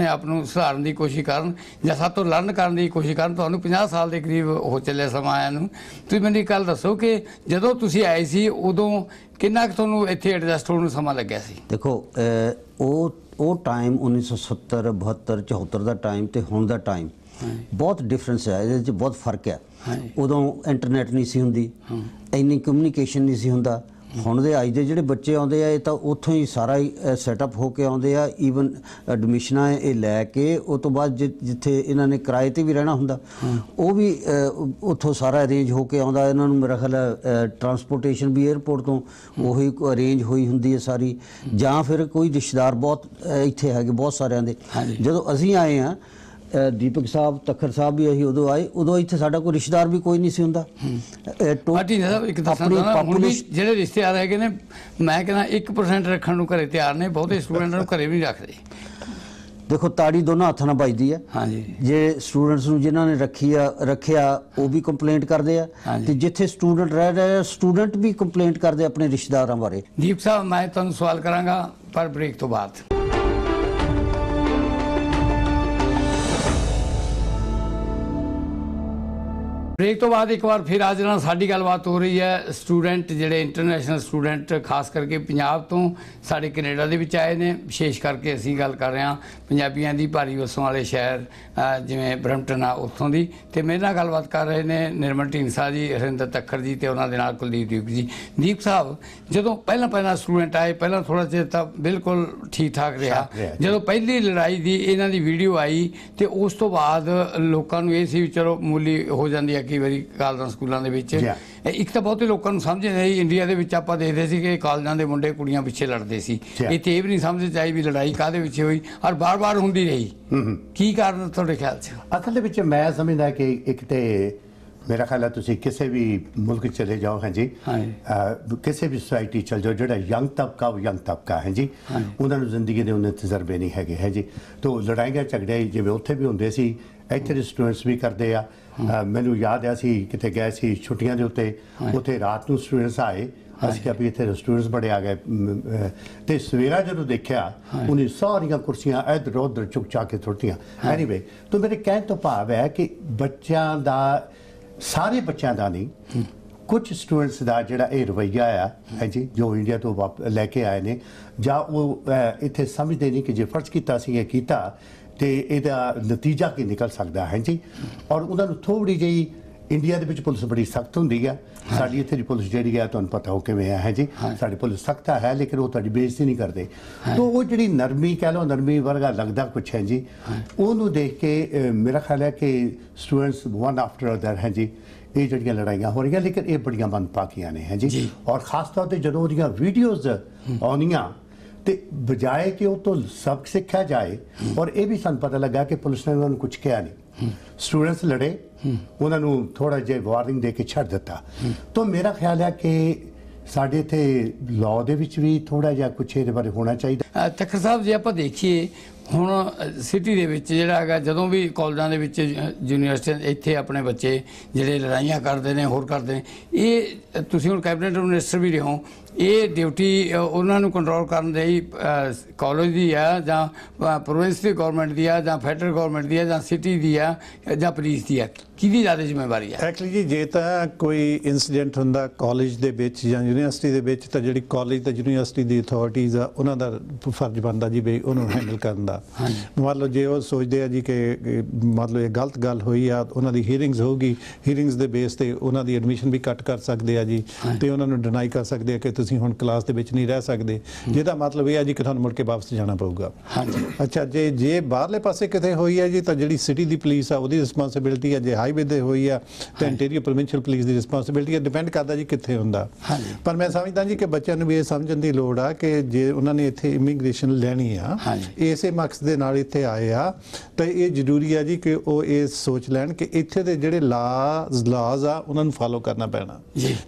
ਆਪ ਨੂੰ ਸੁਧਾਰਨ ਦੀ ਕੋਸ਼ਿਸ਼ ਕਰਨ ਜਾਂ ਸਾਡੇ ਤੋਂ ਲਰਨ ਕਰਨ ਦੀ ਕੋਸ਼ਿਸ਼ ਕਰਨ। ਤੁਹਾਨੂੰ 50 ਸਾਲ ਦੇ ਕਰੀਬ ਹੋ ਚੱਲਿਆ ਸਮਾਂ ਆਇਆ ਨੂੰ। ਤੁਸੀਂ ਮੈਨੂੰ ਇੱਕ ਗੱਲ ਦੱਸੋ ਕਿ ਜਦੋਂ ਤੁਸੀਂ ਆਏ ਸੀ ਉਦੋਂ ਕਿੰਨਾ ਕੁ ਤੁਹਾਨੂੰ ਇੱਥੇ ਐਡਜਸਟ ਹੋਣ ਨੂੰ ਸਮਾਂ ਲੱਗਿਆ ਸੀ? ਦੇਖੋ ਉਹ ਟਾਈਮ 1970 72 74 ਦਾ ਟਾਈਮ ਤੇ ਹੁਣ ਦਾ ਟਾਈਮ ਬਹੁਤ ਡਿਫਰੈਂਸ ਹੈ, ਇਹਦੇ 'ਚ ਬਹੁਤ ਫਰਕ ਹੈ। ਉਦੋਂ ਇੰਟਰਨੈਟ ਨਹੀਂ ਸੀ ਹੁੰਦੀ, ਇੰਨੀ ਕਮਿਊਨੀਕੇਸ਼ਨ ਨਹੀਂ ਸੀ ਹੁੰਦਾ। ਹੁਣ ਦੇ ਅੱਜ ਦੇ ਜਿਹੜੇ ਬੱਚੇ ਆਉਂਦੇ ਆ ਇਹ ਤਾਂ ਉੱਥੋਂ ਹੀ ਸਾਰਾ ਹੀ ਸੈਟਅਪ ਹੋ ਕੇ ਆਉਂਦੇ ਆ। ਈਵਨ ਐਡਮਿਸ਼ਨਾਂ ਇਹ ਲੈ ਕੇ ਉਹ ਤੋਂ ਬਾਅਦ ਜਿੱਥੇ ਇਹਨਾਂ ਨੇ ਕਿਰਾਏ ਤੇ ਵੀ ਰਹਿਣਾ ਹੁੰਦਾ ਉਹ ਵੀ ਉੱਥੋਂ ਸਾਰਾ ਅਰੇਂਜ ਹੋ ਕੇ ਆਉਂਦਾ। ਇਹਨਾਂ ਨੂੰ ਮੇਰਾ ਖਿਆਲ ਹੈ ਟਰਾਂਸਪੋਰਟੇਸ਼ਨ ਵੀ 에ਅਰਪੋਰਟ ਤੋਂ ਉਹੀ ਅਰੇਂਜ ਹੋਈ ਹੁੰਦੀ ਹੈ ਸਾਰੀ, ਜਾਂ ਫਿਰ ਕੋਈ ਰਿਸ਼ਤੇਦਾਰ ਬਹੁਤ ਇੱਥੇ ਹੈਗੇ ਬਹੁਤ ਸਾਰਿਆਂ ਦੇ। ਜਦੋਂ ਅਸੀਂ ਆਏ ਹਾਂ ਦੀਪਕ ਸਾਹਿਬ ਤੱਖਰ ਸਾਹਿਬ ਵੀ ਅਸੀਂ ਉਦੋਂ ਆਏ, ਉਦੋਂ ਇੱਥੇ ਸਾਡਾ ਕੋਈ ਰਿਸ਼ਤੇਦਾਰ ਵੀ ਕੋਈ ਨਹੀਂ ਸੀ ਹੁੰਦਾ। ਜਿਹੜੇ ਰਿਸ਼ਤੇਦਾਰ ਹੈਗੇ ਨੇ ਮੈਂ ਕਹਿੰਦਾ 1% ਰੱਖਣ ਨੂੰ ਘਰੇ ਤਿਆਰ ਨੇ, ਬਹੁਤੇ ਸਟੂਡੈਂਟਾਂ ਨੂੰ ਘਰੇ ਵੀ ਨਹੀਂ ਰੱਖਦੇ। ਦੇਖੋ ਤਾੜੀ ਦੋਨਾਂ ਹੱਥਾਂ ਨਾਲ ਵੱਜਦੀ ਆ। ਹਾਂਜੀ, ਜੇ ਸਟੂਡੈਂਟਸ ਨੂੰ ਜਿਨ੍ਹਾਂ ਨੇ ਰੱਖਿਆ ਉਹ ਵੀ ਕੰਪਲੇਂਟ ਕਰਦੇ ਆ, ਤੇ ਜਿੱਥੇ ਸਟੂਡੈਂਟ ਰਹਿ ਰਹੇ ਸਟੂਡੈਂਟ ਵੀ ਕੰਪਲੇਂਟ ਕਰਦੇ ਆਪਣੇ ਰਿਸ਼ਤੇਦਾਰਾਂ ਬਾਰੇ। ਦੀਪ ਸਾਹਿਬ ਮੈਂ ਤੁਹਾਨੂੰ ਸਵਾਲ ਕਰਾਂਗਾ ਪਰ ਬ੍ਰੇਕ ਤੋਂ ਬਾਅਦ। ਬ੍ਰੇਕ ਤੋਂ ਬਾਅਦ ਇੱਕ ਵਾਰ ਫਿਰ ਅੱਜ ਨਾਲ ਸਾਡੀ ਗੱਲਬਾਤ ਹੋ ਰਹੀ ਹੈ। ਸਟੂਡੈਂਟ ਜਿਹੜੇ ਇੰਟਰਨੈਸ਼ਨਲ ਸਟੂਡੈਂਟ ਖਾਸ ਕਰਕੇ ਪੰਜਾਬ ਤੋਂ ਸਾਡੇ ਕੈਨੇਡਾ ਦੇ ਵਿੱਚ ਆਏ ਨੇ। ਵਿਸ਼ੇਸ਼ ਕਰਕੇ ਅਸੀਂ ਗੱਲ ਕਰ ਰਹੇ ਹਾਂ ਪੰਜਾਬੀਆਂ ਦੀ ਭਾਰੀ ਵਸੋਂ ਵਾਲੇ ਸ਼ਹਿਰ ਜਿਵੇਂ ਬਰੈਂਪਟਨ ਆ ਉੱਥੋਂ ਦੀ, ਅਤੇ ਮੇਰੇ ਨਾਲ ਗੱਲਬਾਤ ਕਰ ਰਹੇ ਨੇ ਨਿਰਮਲ ਢੀਂਡਸਾ ਜੀ, ਹਰਿੰਦਰ ਤੱਖਰ ਜੀ, ਅਤੇ ਉਹਨਾਂ ਦੇ ਨਾਲ ਕੁਲਦੀਪ ਦੀਪ ਜੀ। ਦੀਪ ਸਾਹਿਬ, ਜਦੋਂ ਪਹਿਲਾਂ ਸਟੂਡੈਂਟ ਆਏ ਪਹਿਲਾਂ ਥੋੜ੍ਹਾ ਚਿਰ ਤਾਂ ਬਿਲਕੁਲ ਠੀਕ ਠਾਕ ਰਿਹਾ। ਜਦੋਂ ਪਹਿਲੀ ਲੜਾਈ ਦੀ ਇਹਨਾਂ ਦੀ ਵੀਡੀਓ ਆਈ ਅਤੇ ਉਸ ਤੋਂ ਬਾਅਦ ਲੋਕਾਂ ਨੂੰ ਇਹ ਸੀ ਵੀ ਚਲੋ ਮੂਲੀ ਹੋ ਜਾਂਦੀ ਹੈ ਕਈ ਵਾਰੀ ਕਾਲਜਾਂ ਸਕੂਲਾਂ ਦੇ ਵਿੱਚ। ਇੱਕ ਤਾਂ ਬਹੁਤੇ ਲੋਕਾਂ ਨੂੰ ਸਮਝ ਨਹੀਂ, ਇੰਡੀਆ ਦੇ ਵਿੱਚ ਆਪਾਂ ਦੇਖਦੇ ਸੀ ਕਿ ਕਾਲਜਾਂ ਦੇ ਮੁੰਡੇ ਕੁੜੀਆਂ ਪਿੱਛੇ ਲੜਦੇ ਸੀ। ਇੱਥੇ ਇਹ ਵੀ ਨਹੀਂ ਸਮਝ 'ਚ ਆਈ ਵੀ ਲੜਾਈ ਕਾਹਦੇ ਵਿੱਚ ਹੋਈ ਔਰ ਬਾਰ-ਬਾਰ ਹੁੰਦੀ ਰਹੀ। ਕੀ ਕਾਰਨ ਤੁਹਾਡੇ ਖਿਆਲ 'ਚ? ਅਸਲ ਦੇ ਵਿੱਚ ਮੈਂ ਸਮਝਦਾ ਕਿ ਇੱਕ ਤੇ ਮੇਰਾ ਖਿਆਲ ਹੈ ਤੁਸੀਂ ਕਿਸੇ ਵੀ ਮੁਲਕ ਚਲੇ ਜਾਓ ਹਾਂਜੀ, ਕਿਸੇ ਵੀ ਸੁਸਾਇਟੀ ਚਲ ਜਾਓ, ਜਿਹੜਾ ਯੰਗ ਤਬਕਾ ਉਹ ਯੰਗ ਤਬਕਾ ਹੈ ਜੀ, ਉਹਨਾਂ ਨੂੰ ਜ਼ਿੰਦਗੀ ਦੇ ਉਹਨੇ ਤਜਰਬੇ ਨਹੀਂ ਹੈਗੇ ਹੈ ਜੀ। ਤੋ ਲੜਾਈਆਂ ਝਗੜੇ ਜਿਵੇਂ ਉੱਥੇ ਵੀ ਹੁੰਦੇ ਸੀ ਇੱਥੇ ਦੇ ਸਟੂਡੈਂਟਸ ਵੀ ਕਰਦੇ ਆ। ਮੈਨੂੰ ਯਾਦ ਹੈ ਅਸੀਂ ਕਿਤੇ ਗਏ ਸੀ ਛੁੱਟੀਆਂ ਦੇ ਉੱਤੇ, ਉੱਥੇ ਰਾਤ ਨੂੰ ਸਟੂਡੈਂਟਸ ਆਏ, ਅਸੀਂ ਕਿਹਾ ਵੀ ਇੱਥੇ ਸਟੂਡੈਂਟਸ ਬੜੇ ਆ ਗਏ, ਤੇ ਸਵੇਰਾ ਜਦੋਂ ਦੇਖਿਆ ਉਹਨੇ ਸਾਰੀਆਂ ਕੁਰਸੀਆਂ ਇੱਧਰ ਉੱਧਰ ਚੁੱਕ ਚਾ ਕੇ ਸੁੱਟੀਆਂ। ਐਨੀਵੇ, ਤਾਂ ਮੇਰੇ ਕਹਿਣ ਤੋਂ ਭਾਵ ਹੈ ਕਿ ਬੱਚਿਆਂ ਦਾ, ਸਾਰੇ ਬੱਚਿਆਂ ਦਾ ਨਹੀਂ, ਕੁਝ ਸਟੂਡੈਂਟਸ ਦਾ ਜਿਹੜਾ ਇਹ ਰਵੱਈਆ ਆ ਹੈ ਜੀ, ਜੋ ਇੰਡੀਆ ਤੋਂ ਲੈ ਕੇ ਆਏ ਨੇ, ਜਾਂ ਉਹ ਇੱਥੇ ਸਮਝਦੇ ਨਹੀਂ ਕਿ ਜੇ ਫਰਜ਼ ਕੀਤਾ ਸੀ ਇਹ ਕੀਤਾ ਤੇ ਇਹਦਾ ਨਤੀਜਾ ਕੀ ਨਿਕਲ ਸਕਦਾ ਹੈ ਜੀ। ਔਰ ਉਹਨਾਂ ਨੂੰ ਥੋੜ੍ਹੀ ਜਿਹੀ, ਇੰਡੀਆ ਦੇ ਵਿੱਚ ਪੁਲਿਸ ਬੜੀ ਸਖਤ ਹੁੰਦੀ ਹੈ, ਸਾਡੀ ਇੱਥੇ ਦੀ ਪੁਲਿਸ ਜਿਹੜੀ ਹੈ ਤੁਹਾਨੂੰ ਪਤਾ ਹੋ ਕਿਵੇਂ ਹੈ ਜੀ, ਸਾਡੀ ਪੁਲਿਸ ਸਖਤ ਹੈ ਲੇਕਿਨ ਉਹ ਤੁਹਾਡੀ ਬੇਇੱਜ਼ਤੀ ਨਹੀਂ ਕਰਦੇ। ਤਾਂ ਉਹ ਜਿਹੜੀ ਨਰਮੀ ਕਹਿ ਲਓ, ਨਰਮੀ ਵਰਗਾ ਲੱਗਦਾ ਕੁਛ ਹੈ ਜੀ, ਉਹਨੂੰ ਦੇਖ ਕੇ ਮੇਰਾ ਖਿਆਲ ਹੈ ਕਿ ਸਟੂਡੈਂਟਸ ਵਨ ਆਫਟਰ ਅਦਰ ਹੈ ਜੀ, ਇਹ ਜਿਹੜੀਆਂ ਲੜਾਈਆਂ ਹੋ ਰਹੀਆਂ ਲੇਕਿਨ ਇਹ ਬੜੀਆਂ ਮੰਦਭਾਗੀਆਂ ਨੇ ਹੈ ਜੀ। ਔਰ ਖਾਸ ਤੌਰ 'ਤੇ ਜਦੋਂ ਉਹਦੀਆਂ ਵੀਡੀਓਜ਼ ਆਉਂਦੀਆਂ ਤੇ ਬਜਾਏ ਕਿ ਉਹ ਤੋਂ ਸਬਕ ਸਿੱਖਿਆ ਜਾਏ, ਔਰ ਇਹ ਵੀ ਸਾਨੂੰ ਪਤਾ ਲੱਗਾ ਕਿ ਪੁਲਿਸ ਨੇ ਉਹਨਾਂ ਨੂੰ ਕੁਝ ਕਿਹਾ ਨਹੀਂ, ਸਟੂਡੈਂਟਸ ਲੜੇ, ਉਹਨਾਂ ਨੂੰ ਥੋੜਾ ਜਿਹਾ ਵਾਰਨਿੰਗ ਦੇ ਕੇ ਛੱਡ ਦਿੱਤਾ। ਤਾਂ ਮੇਰਾ ਖਿਆਲ ਹੈ ਕਿ ਸਾਡੇ ਇੱਥੇ ਲਾਅ ਦੇ ਵਿੱਚ ਵੀ ਥੋੜਾ ਜਿਹਾ ਕੁਛ ਇਹਦੇ ਬਾਰੇ ਹੋਣਾ ਚਾਹੀਦਾ। ਤੱਖਰ ਸਾਹਿਬ, ਜੇ ਆਪਾਂ ਦੇਖੀਏ ਹੁਣ ਸਿਟੀ ਦੇ ਵਿੱਚ ਜਿਹੜਾ ਹੈਗਾ, ਜਦੋਂ ਵੀ ਕਾਲਜਾਂ ਦੇ ਵਿੱਚ ਯੂਨੀਵਰਸਿਟੀਆਂ ਇੱਥੇ ਆਪਣੇ ਬੱਚੇ ਜਿਹੜੇ ਲੜਾਈਆਂ ਕਰਦੇ ਨੇ ਹੋਰ ਕਰਦੇ ਨੇ, ਇਹ ਤੁਸੀਂ ਹੁਣ ਕੈਬਨਿਟ ਮਿਨਿਸਟਰ ਵੀ ਰਹੇ ਹੋ, ਇਹ ਡਿਊਟੀ ਉਹਨਾਂ ਨੂੰ ਕੰਟਰੋਲ ਕਰਨ ਦੀ ਕਾਲਜ ਦੀ ਆ ਜਾਂ ਪ੍ਰੋਵਿੰਸ ਦੀ ਗੌਰਮੈਂਟ ਦੀ ਆ ਜਾਂ ਫੈਡਰਲ ਗੌਰਮੈਂਟ ਦੀ ਆ ਜਾਂ ਸਿਟੀ ਦੀ ਆ ਜਾਂ ਪੁਲਿਸ ਦੀ ਆ, ਕਿਹਦੀ ਜ਼ਿਆਦਾ ਜ਼ਿੰਮੇਵਾਰੀ ਹੈ? ਐਕਚੁਅਲੀ ਜੀ ਜੇ ਤਾਂ ਕੋਈ ਇਨਸੀਡੈਂਟ ਹੁੰਦਾ ਕਾਲਜ ਦੇ ਵਿੱਚ ਜਾਂ ਯੂਨੀਵਰਸਿਟੀ ਦੇ ਵਿੱਚ ਤਾਂ ਜਿਹੜੀ ਕਾਲਜ ਤੇ ਯੂਨੀਵਰਸਿਟੀ ਦੀ ਅਥਾਰਟੀਜ਼ ਆ ਉਹਨਾਂ ਦਾ ਫਰਜ਼ ਬਣਦਾ ਜੀ ਵੀ ਉਹਨੂੰ ਹੈਂਡਲ ਕਰਨ ਦਾ। ਮੰਨ ਲਓ ਜੇ ਉਹ ਸੋਚਦੇ ਆ ਜੀ ਕਿ ਮੰਨ ਲਓ ਇਹ ਗਲਤ ਗੱਲ ਹੋਈ ਆ, ਉਹਨਾਂ ਦੀ ਹੀਅਰਿੰਗਸ ਹੋਊਗੀ, ਹੀਅਰਿੰਗਸ ਦੇ ਬੇਸ ਤੇ ਉਹਨਾਂ ਦੀ ਐਡਮਿਸ਼ਨ ਵੀ ਕੱਟ ਕਰ ਸਕਦੇ ਆ ਜੀ, ਤੇ ਉਹਨਾਂ ਨੂੰ ਡਿਨਾਈ ਕਰ ਸਕਦੇ ਆ ਕਿ ਤੁਸੀਂ ਹੁਣ ਕਲਾਸ ਦੇ ਵਿੱਚ ਨਹੀਂ ਰਹਿ ਸਕਦੇ, ਜਿਹਦਾ ਮਤਲਬ ਇਹ ਆ ਜੀ ਕਿ ਤੁਹਾਨੂੰ ਮੁੜ ਕੇ ਵਾਪਸ ਜਾਣਾ ਪਊਗਾ। ਅੱਛਾ, ਜੇ ਬਾਹਰਲੇ ਪਾਸੇ ਕਿਤੇ ਹੋਈ ਹੈ ਜੀ ਤਾਂ ਜਿਹੜੀ ਸਿਟੀ ਦੀ ਪੁਲਿਸ ਆ ਉਹਦੀ ਰਿਸਪੌਂਸਿਬਿਲਿਟੀ ਆ, ਜੇ ਹਾਈਵੇ ਦੇ ਹੋਈ ਆ ਤਾਂ ਇੰਟੀਰੀਅਰ ਪ੍ਰੋਵਿੰਸ਼ੀਅਲ ਪੁਲਿਸ ਦੀ ਰਿਸਪੌਂਸਿਬਿਲਿਟੀ ਆ, ਡਿਪੈਂਡ ਕਰਦਾ ਜੀ ਕਿੱਥੇ ਹੁੰਦਾ। ਪਰ ਮੈਂ ਸਮਝਦਾ ਜੀ ਕਿ ਬੱਚਿਆਂ ਨੂੰ ਵੀ ਇਹ ਸਮਝਣ ਦੀ ਲੋੜ ਆ ਕਿ ਜੇ ਉਹਨਾਂ ਨੇ ਇੱਥੇ ਇਮੀਗ੍ਰੇਸ਼ਨ ਲੈਣੀ ਆ, ਇਸੇ ਮਕਸਦ ਦੇ ਨਾਲ ਇੱਥੇ ਆਏ ਆ, ਤਾਂ ਇਹ ਜ਼ਰੂਰੀ ਆ ਜੀ ਕਿ ਉਹ ਇਹ ਸੋਚ ਲੈਣ ਕਿ ਇੱਥੇ ਦੇ ਜਿਹੜੇ ਲਾਜ਼ ਆ ਉਹਨਾਂ ਨੂੰ ਫਾਲੋ ਕਰਨਾ ਪੈਣਾ।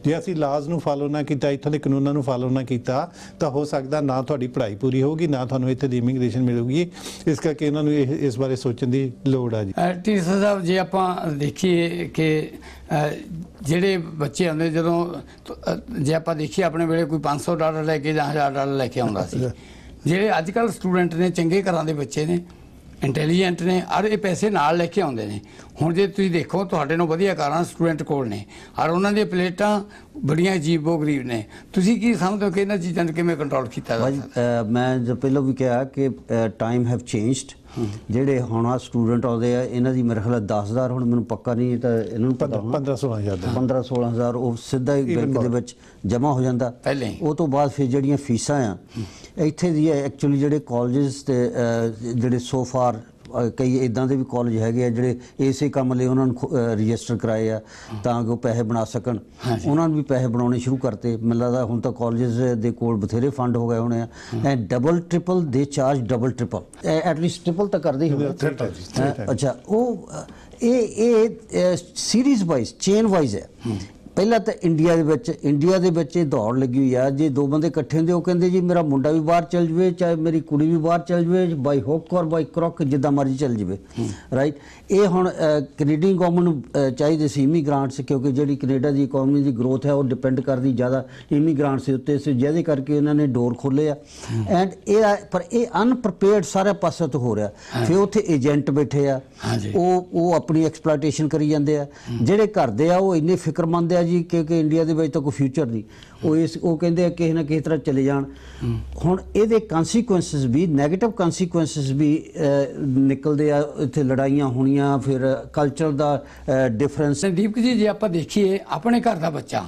ਜੇ ਅਸੀਂ ਲਾਜ਼ ਨੂੰ ਫਾਲੋ ਨਾ ਕੀਤਾ, ਇੱਥੋਂ ਦੇ ਕਾਨੂੰਨਾਂ ਨੂੰ ਫਾਲੋ ਨਾ ਕੀਤਾ, ਤਾਂ ਹੋ ਸਕਦਾ ਨਾ ਤੁਹਾਡੀ ਪੜ੍ਹਾਈ ਪੂਰੀ ਹੋਊਗੀ, ਨਾ ਤੁਹਾਨੂੰ ਇੱਥੇ ਦੀ ਇਮੀਗ੍ਰੇਸ਼ਨ ਮਿਲੂਗੀ। ਇਸ ਕਰਕੇ ਇਹਨਾਂ ਨੂੰ ਇਸ ਬਾਰੇ ਸੋਚਣ ਦੀ ਲੋੜ ਆ ਜੀ। ਢੀਂਡਸਾ ਸਾਹਿਬ, ਜੇ ਆਪਾਂ ਦੇਖੀਏ ਕਿ ਜਿਹੜੇ ਬੱਚੇ ਆਉਂਦੇ, ਜਦੋਂ ਜੇ ਆਪਾਂ ਦੇਖੀਏ ਆਪਣੇ ਵੇਲੇ ਕੋਈ $500 ਲੈ ਕੇ ਜਾਂ $1000 ਲੈ ਕੇ ਆਉਂਦਾ ਸੀ, ਜਿਹੜੇ ਅੱਜ ਕੱਲ੍ਹ ਸਟੂਡੈਂਟ ਨੇ ਚੰਗੇ ਘਰਾਂ ਦੇ ਬੱਚੇ ਨੇ, ਇੰਟੈਲੀਜੈਂਟ ਨੇ, ਔਰ ਇਹ ਪੈਸੇ ਨਾਲ ਲੈ ਕੇ ਆਉਂਦੇ ਨੇ, ਹੁਣ ਜੇ ਤੁਸੀਂ ਦੇਖੋ ਤੁਹਾਡੇ ਨੂੰ ਵਧੀਆ ਕਾਰਾਂ ਸਟੂਡੈਂਟ ਕੋਲ ਨੇ ਔਰ ਉਹਨਾਂ ਦੀਆਂ ਪਲੇਟਾਂ ਬੜੀਆਂ ਅਜੀਬੋ-ਗਰੀਬ ਨੇ, ਤੁਸੀਂ ਕੀ ਸਮਝਦੇ ਹੋ ਕਿ ਇਹਨਾਂ ਚੀਜ਼ਾਂ ਨੂੰ ਕਿਵੇਂ ਕੰਟਰੋਲ ਕੀਤਾ ਜਾ ਸਕਦਾ? ਮੈਂ ਜੋ ਪਹਿਲਾਂ ਵੀ ਕਿਹਾ ਕਿ ਟਾਈਮ ਹੈਵ ਚੇਂਜਡ। ਜਿਹੜੇ ਹੁਣ ਆ ਸਟੂਡੈਂਟ ਆਉਂਦੇ ਆ ਇਹਨਾਂ ਦੀ ਮੇਰੇ ਖਿਆਲ 10,000, ਹੁਣ ਮੈਨੂੰ ਪੱਕਾ ਨਹੀਂ ਤਾਂ ਇਹਨਾਂ ਨੂੰ ਪਤਾ 15-16,000 ਉਹ ਸਿੱਧਾ ਹੀ ਬੈਂਕ ਦੇ ਵਿੱਚ ਜਮ੍ਹਾਂ ਹੋ ਜਾਂਦਾ। ਉਹ ਤੋਂ ਬਾਅਦ ਫਿਰ ਜਿਹੜੀਆਂ ਫੀਸਾਂ ਆ ਇੱਥੇ ਦੀ ਐਕਚੁਅਲੀ ਜਿਹੜੇ ਕਾਲਜਸ ਤੇ ਜਿਹੜੇ ਸੋ ਫਾਰ ਕਈ ਇਦਾਂ ਦੇ ਵੀ ਕਾਲਜ ਹੈਗੇ ਆ ਜਿਹੜੇ ਇਸੇ ਕੰਮ ਲਈ ਉਹਨਾਂ ਨੂੰ ਰਜਿਸਟਰ ਕਰਾਏ ਆ ਤਾਂ ਕਿ ਉਹ ਪੈਸੇ ਬਣਾ ਸਕਣ। ਉਹਨਾਂ ਨੂੰ ਵੀ ਪੈਸੇ ਬਣਾਉਣੇ ਸ਼ੁਰੂ ਕਰਤੇ। ਮੈਨੂੰ ਲੱਗਦਾ ਹੁਣ ਤਾਂ ਕਾਲਜਸ ਦੇ ਕੋਲ ਬਥੇਰੇ ਫੰਡ ਹੋ ਗਏ ਹੋਣੇ ਆ। ਐਂਡ ਡਬਲ ਟ੍ਰਿਪਲ ਦੇ charge, double triple at least triple ਤਾਂ ਕਰਦੇ ਹੀ ਹੋਣਗੇ। ਅੱਛਾ, ਉਹ ਇਹ ਸੀਰੀਜ਼ ਵਾਈਜ਼, ਚੇਨ ਵਾਈਜ਼ ਹੈ। ਪਹਿਲਾਂ ਤਾਂ ਇੰਡੀਆ ਦੇ ਵਿੱਚ ਇਹ ਦੌੜ ਲੱਗੀ ਹੋਈ ਆ। ਜੇ ਦੋ ਬੰਦੇ ਇਕੱਠੇ ਹੁੰਦੇ ਉਹ ਕਹਿੰਦੇ ਜੀ ਮੇਰਾ ਮੁੰਡਾ ਵੀ ਬਾਹਰ ਚੱਲ ਜਾਵੇ, ਚਾਹੇ ਮੇਰੀ ਕੁੜੀ ਵੀ ਬਾਹਰ ਚੱਲ ਜਾਵੇ, ਬਾਈ ਹੁੱਕ ਔਰ ਬਾਈ ਕਰੌਕ ਜਿੱਦਾਂ ਮਰਜ਼ੀ ਚੱਲ ਜਾਵੇ, ਰਾਈਟ। ਇਹ ਹੁਣ ਕੈਨੇਡੀਅਨ ਗਵਰਨਮੈਂਟ ਨੂੰ ਚਾਹੀਦੇ ਸੀ ਇਮੀਗ੍ਰਾਂਟਸ, ਕਿਉਂਕਿ ਜਿਹੜੀ ਕੈਨੇਡਾ ਦੀ ਇਕੋਨਮੀ ਦੀ ਗਰੋਥ ਹੈ ਉਹ ਡਿਪੈਂਡ ਕਰਦੀ ਜ਼ਿਆਦਾ ਇਮੀਗ੍ਰਾਂਟਸ ਦੇ ਉੱਤੇ, ਜਿਹਦੇ ਕਰਕੇ ਇਹਨਾਂ ਨੇ ਡੋਰ ਖੋਲ੍ਹੇ ਆ। ਐਂਡ ਪਰ ਇਹ ਅਨਪ੍ਰੀਪੇਅਰਡ ਸਾਰੇ ਪਾਸੇ ਤੋਂ ਹੋ ਰਿਹਾ। ਫਿਰ ਉੱਥੇ ਏਜੰਟ ਬੈਠੇ ਆ, ਉਹ ਆਪਣੀ ਐਕਸਪਲੋਇਟੇਸ਼ਨ ਕਰੀ ਜਾਂਦੇ ਆ। ਜਿਹੜੇ ਘਰ ਦੇ ਆ ਉਹ ਇੰਨੇ ਫਿਕਰਮੰਦ ਆ ਜੀ ਕਿਉਂਕਿ ਇੰਡੀਆ ਦੇ ਵਿੱਚ ਤਾਂ ਕੋਈ ਫਿਊਚਰ ਨਹੀਂ। ਉਹ ਕਹਿੰਦੇ ਆ ਕਿਸੇ ਨਾ ਕਿਸੇ ਤਰ੍ਹਾਂ ਚਲੇ ਜਾਣ। ਹੁਣ ਇਹਦੇ ਕਨਸੀਕੁਐਂਸਿਸ ਵੀ, ਨੈਗੇਟਿਵ ਕਨਸੀਕੁਐਂਸਿਸ ਵੀ ਨਿਕਲਦੇ ਆ। ਇੱਥੇ ਲੜਾਈਆਂ ਹੋਣੀਆਂ, ਫਿਰ ਕਲਚਰ ਦਾ ਡਿਫਰੈਂਸ। ਸੰਦੀਪ ਜੀ, ਜੇ ਆਪਾਂ ਦੇਖੀਏ ਆਪਣੇ ਘਰ ਦਾ ਬੱਚਾ,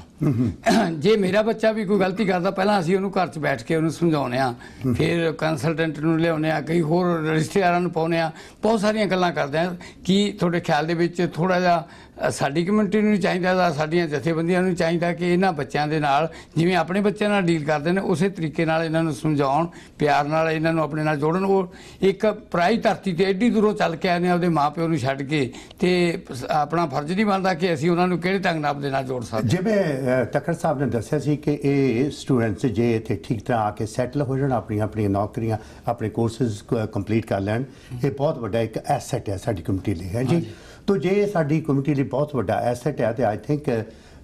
ਜੇ ਮੇਰਾ ਬੱਚਾ ਵੀ ਕੋਈ ਗਲਤੀ ਕਰਦਾ, ਪਹਿਲਾਂ ਅਸੀਂ ਉਹਨੂੰ ਘਰ 'ਚ ਬੈਠ ਕੇ ਉਹਨੂੰ ਸਮਝਾਉਂਦੇ ਆ, ਫਿਰ ਕੰਸਲਟੈਂਟ ਨੂੰ ਲਿਆਉਂਦੇ ਆ, ਕਈ ਹੋਰ ਰਿਸ਼ਤੇਦਾਰਾਂ ਨੂੰ ਪਾਉਂਦੇ ਆ, ਬਹੁਤ ਸਾਰੀਆਂ ਗੱਲਾਂ ਕਰਦੇ ਆ। ਕੀ ਤੁਹਾਡੇ ਖਿਆਲ ਦੇ ਵਿੱਚ ਥੋੜ੍ਹਾ ਜਿਹਾ ਸਾਡੀ ਕਮਿਊਨਿਟੀ ਨੂੰ ਚਾਹੀਦਾ ਜਾਂ ਸਾਡੀਆਂ ਜਥੇਬੰਦੀਆਂ ਨੂੰ ਚਾਹੀਦਾ ਕਿ ਇਹਨਾਂ ਬੱਚਿਆਂ ਦੇ ਨਾਲ ਜਿਵੇਂ ਆਪਣੇ ਬੱਚਿਆਂ ਨਾਲ ਡੀਲ ਕਰਦੇ ਨੇ ਉਸੇ ਤਰੀਕੇ ਨਾਲ ਇਹਨਾਂ ਨੂੰ ਸਮਝਾਉਣ, ਪਿਆਰ ਨਾਲ ਇਹਨਾਂ ਨੂੰ ਆਪਣੇ ਨਾਲ ਜੋੜਨ? ਉਹ ਇੱਕ ਪਰਾਈ ਧਰਤੀ ਤੇ ਐਡੀ ਦੂਰੋਂ ਚੱਲ ਕੇ ਆਏ ਨੇ ਆਪਦੇ ਮਾਂ ਪਿਓ ਨੂੰ ਛੱਡ ਕੇ, ਤੇ ਆਪਣਾ ਫਰਜ਼ ਨਹੀਂ ਬਣਦਾ ਕਿ ਅਸੀਂ ਉਹਨਾਂ ਨੂੰ ਕਿਹੜੇ ਢੰਗ ਨਾਲ ਆਪਦੇ ਨਾਲ ਜੋੜ ਸਕਦੇ? ਜਿਵੇਂ ਤੱਕੜ ਸਾਹਿਬ ਨੇ ਦੱਸਿਆ ਸੀ ਕਿ ਇਹ ਸਟੂਡੈਂਟਸ ਜੇ ਇੱਥੇ ਠੀਕ ਤਰ੍ਹਾਂ ਆ ਕੇ ਸੈਟਲ ਹੋ ਜਾਣ, ਆਪਣੀਆਂ ਨੌਕਰੀਆਂ, ਆਪਣੇ ਕੋਰਸਿਸ ਕੰਪਲੀਟ ਕਰ ਲੈਣ, ਇਹ ਬਹੁਤ ਵੱਡਾ ਇੱਕ ਐਸੈਟ ਹੈ ਸਾਡੀ ਕਮਿਊਨਿਟੀ ਲਈ, ਹੈ ਜੀ। ਤੋ ਜੇ ਸਾਡੀ ਕਮਿਊਨਿਟੀ ਲਈ ਬਹੁਤ ਵੱਡਾ ਐਸੈਟ ਹੈ ਤੇ ਆਈ ਥਿੰਕ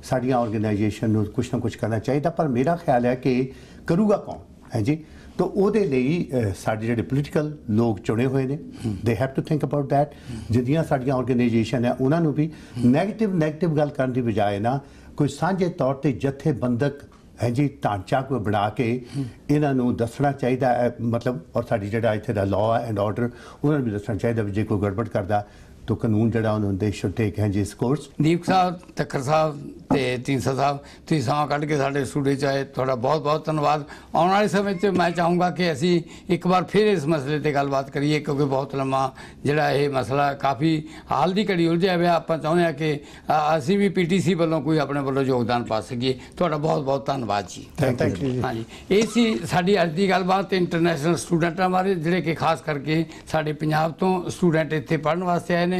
ਸਾਡੀਆਂ ਆਰਗੇਨਾਈਜੇਸ਼ਨ ਨੂੰ ਕੁਛ ਨਾ ਕੁਛ ਕਰਨਾ ਚਾਹੀਦਾ। ਪਰ ਮੇਰਾ ਖਿਆਲ ਹੈ ਕਿ ਕਰੂਗਾ ਕੌਣ, ਹੈ ਜੀ। ਤੋ ਉਹਦੇ ਲਈ ਸਾਡੇ ਜਿਹੜੇ ਪੋਲੀਟੀਕਲ ਲੋਕ ਚੁਣੇ ਹੋਏ ਨੇ, they have to think about that. ਜਿਹੜੀਆਂ ਸਾਡੀਆਂ ਆਰਗੇਨਾਈਜੇਸ਼ਨ ਹੈ ਉਹਨਾਂ ਨੂੰ ਵੀ ਨੈਗੇਟਿਵ ਗੱਲ ਕਰਨ ਦੀ ਬਜਾਏ ਨਾ ਕੋਈ ਸਾਂਝੇ ਤੌਰ ਤੇ ਜਥੇਬੰਦਕ, ਹੈ ਜੀ, ਢਾਂਚਾ ਕੋਈ ਬਣਾ ਕੇ ਇਹਨਾਂ ਨੂੰ ਦੱਸਣਾ ਚਾਹੀਦਾ ਹੈ। ਮਤਲਬ ਔਰ ਸਾਡੀ ਜਿਹੜਾ ਇੱਥੇ ਦਾ ਲਾਅ ਐਂਡ ਆਰਡਰ ਉਹਨਾਂ ਨੂੰ ਵੀ ਦੱਸਣਾ ਚਾਹੀਦਾ ਵੀ ਜੇ ਕੋਈ ਗੜਬੜ ਕਰਦਾ तो कानून जड़ा उन्होंने दे शुड टेक है जिस कोर्स। दीप साहब, तक्कर साहब ते ढींडसा साहब, तुसीं समां कढ के साडे स्टूडियो च आए, तुहाडा बहुत बहुत धन्नवाद। आने वाले समय च मैं चाहूँगा कि असी एक बार फिर इस मसले ते गलबात करिए क्योंकि बहुत लम्मा जिहड़ा ये मसला काफ़ी हाल दी घड़ी उलझिया होया। आपां चाहुंदे हां कि असी भी PTC वालों कोई अपने वालों योगदान पा सकीए। तुहाडा बहुत बहुत धन्नवाद जी। Thank you. हाँ जी, ये सी साडी अज दी गलबात इंटरनेशनल स्टूडेंटां बारे जिहड़े कि खास करके साडे पंजाब तो स्टूडेंट इत्थे पढ़न वास्ते आए ने,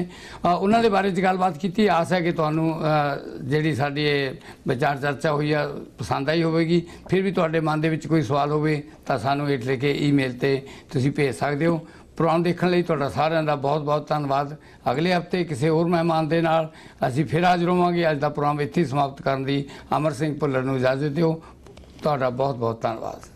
उन्हां दे बारे च गलबात कीती। आस है कि तुहानूं जिहड़ी साडी विचार चर्चा हुई है पसंद आई होवेगी। फिर भी तुहाडे मन दे विच कोई सवाल होवे तां सानूं हेठ लिख के ईमेल ते तुसीं भेज सकदे हो। प्रोग्राम देखने लई तुहाडा सारिਆਂ ਦਾ बहुत बहुत धन्नवाद। अगले हफ्ते किसी होर मेहमान दे नाल असीं फिर हाज़र होवांगे। अज दा प्रोग्राम इत्थे समाप्त करन दी अमर सिंह भुल्लर नूं इजाजत दिओ। तुहाडा बहुत बहुत धन्नवाद।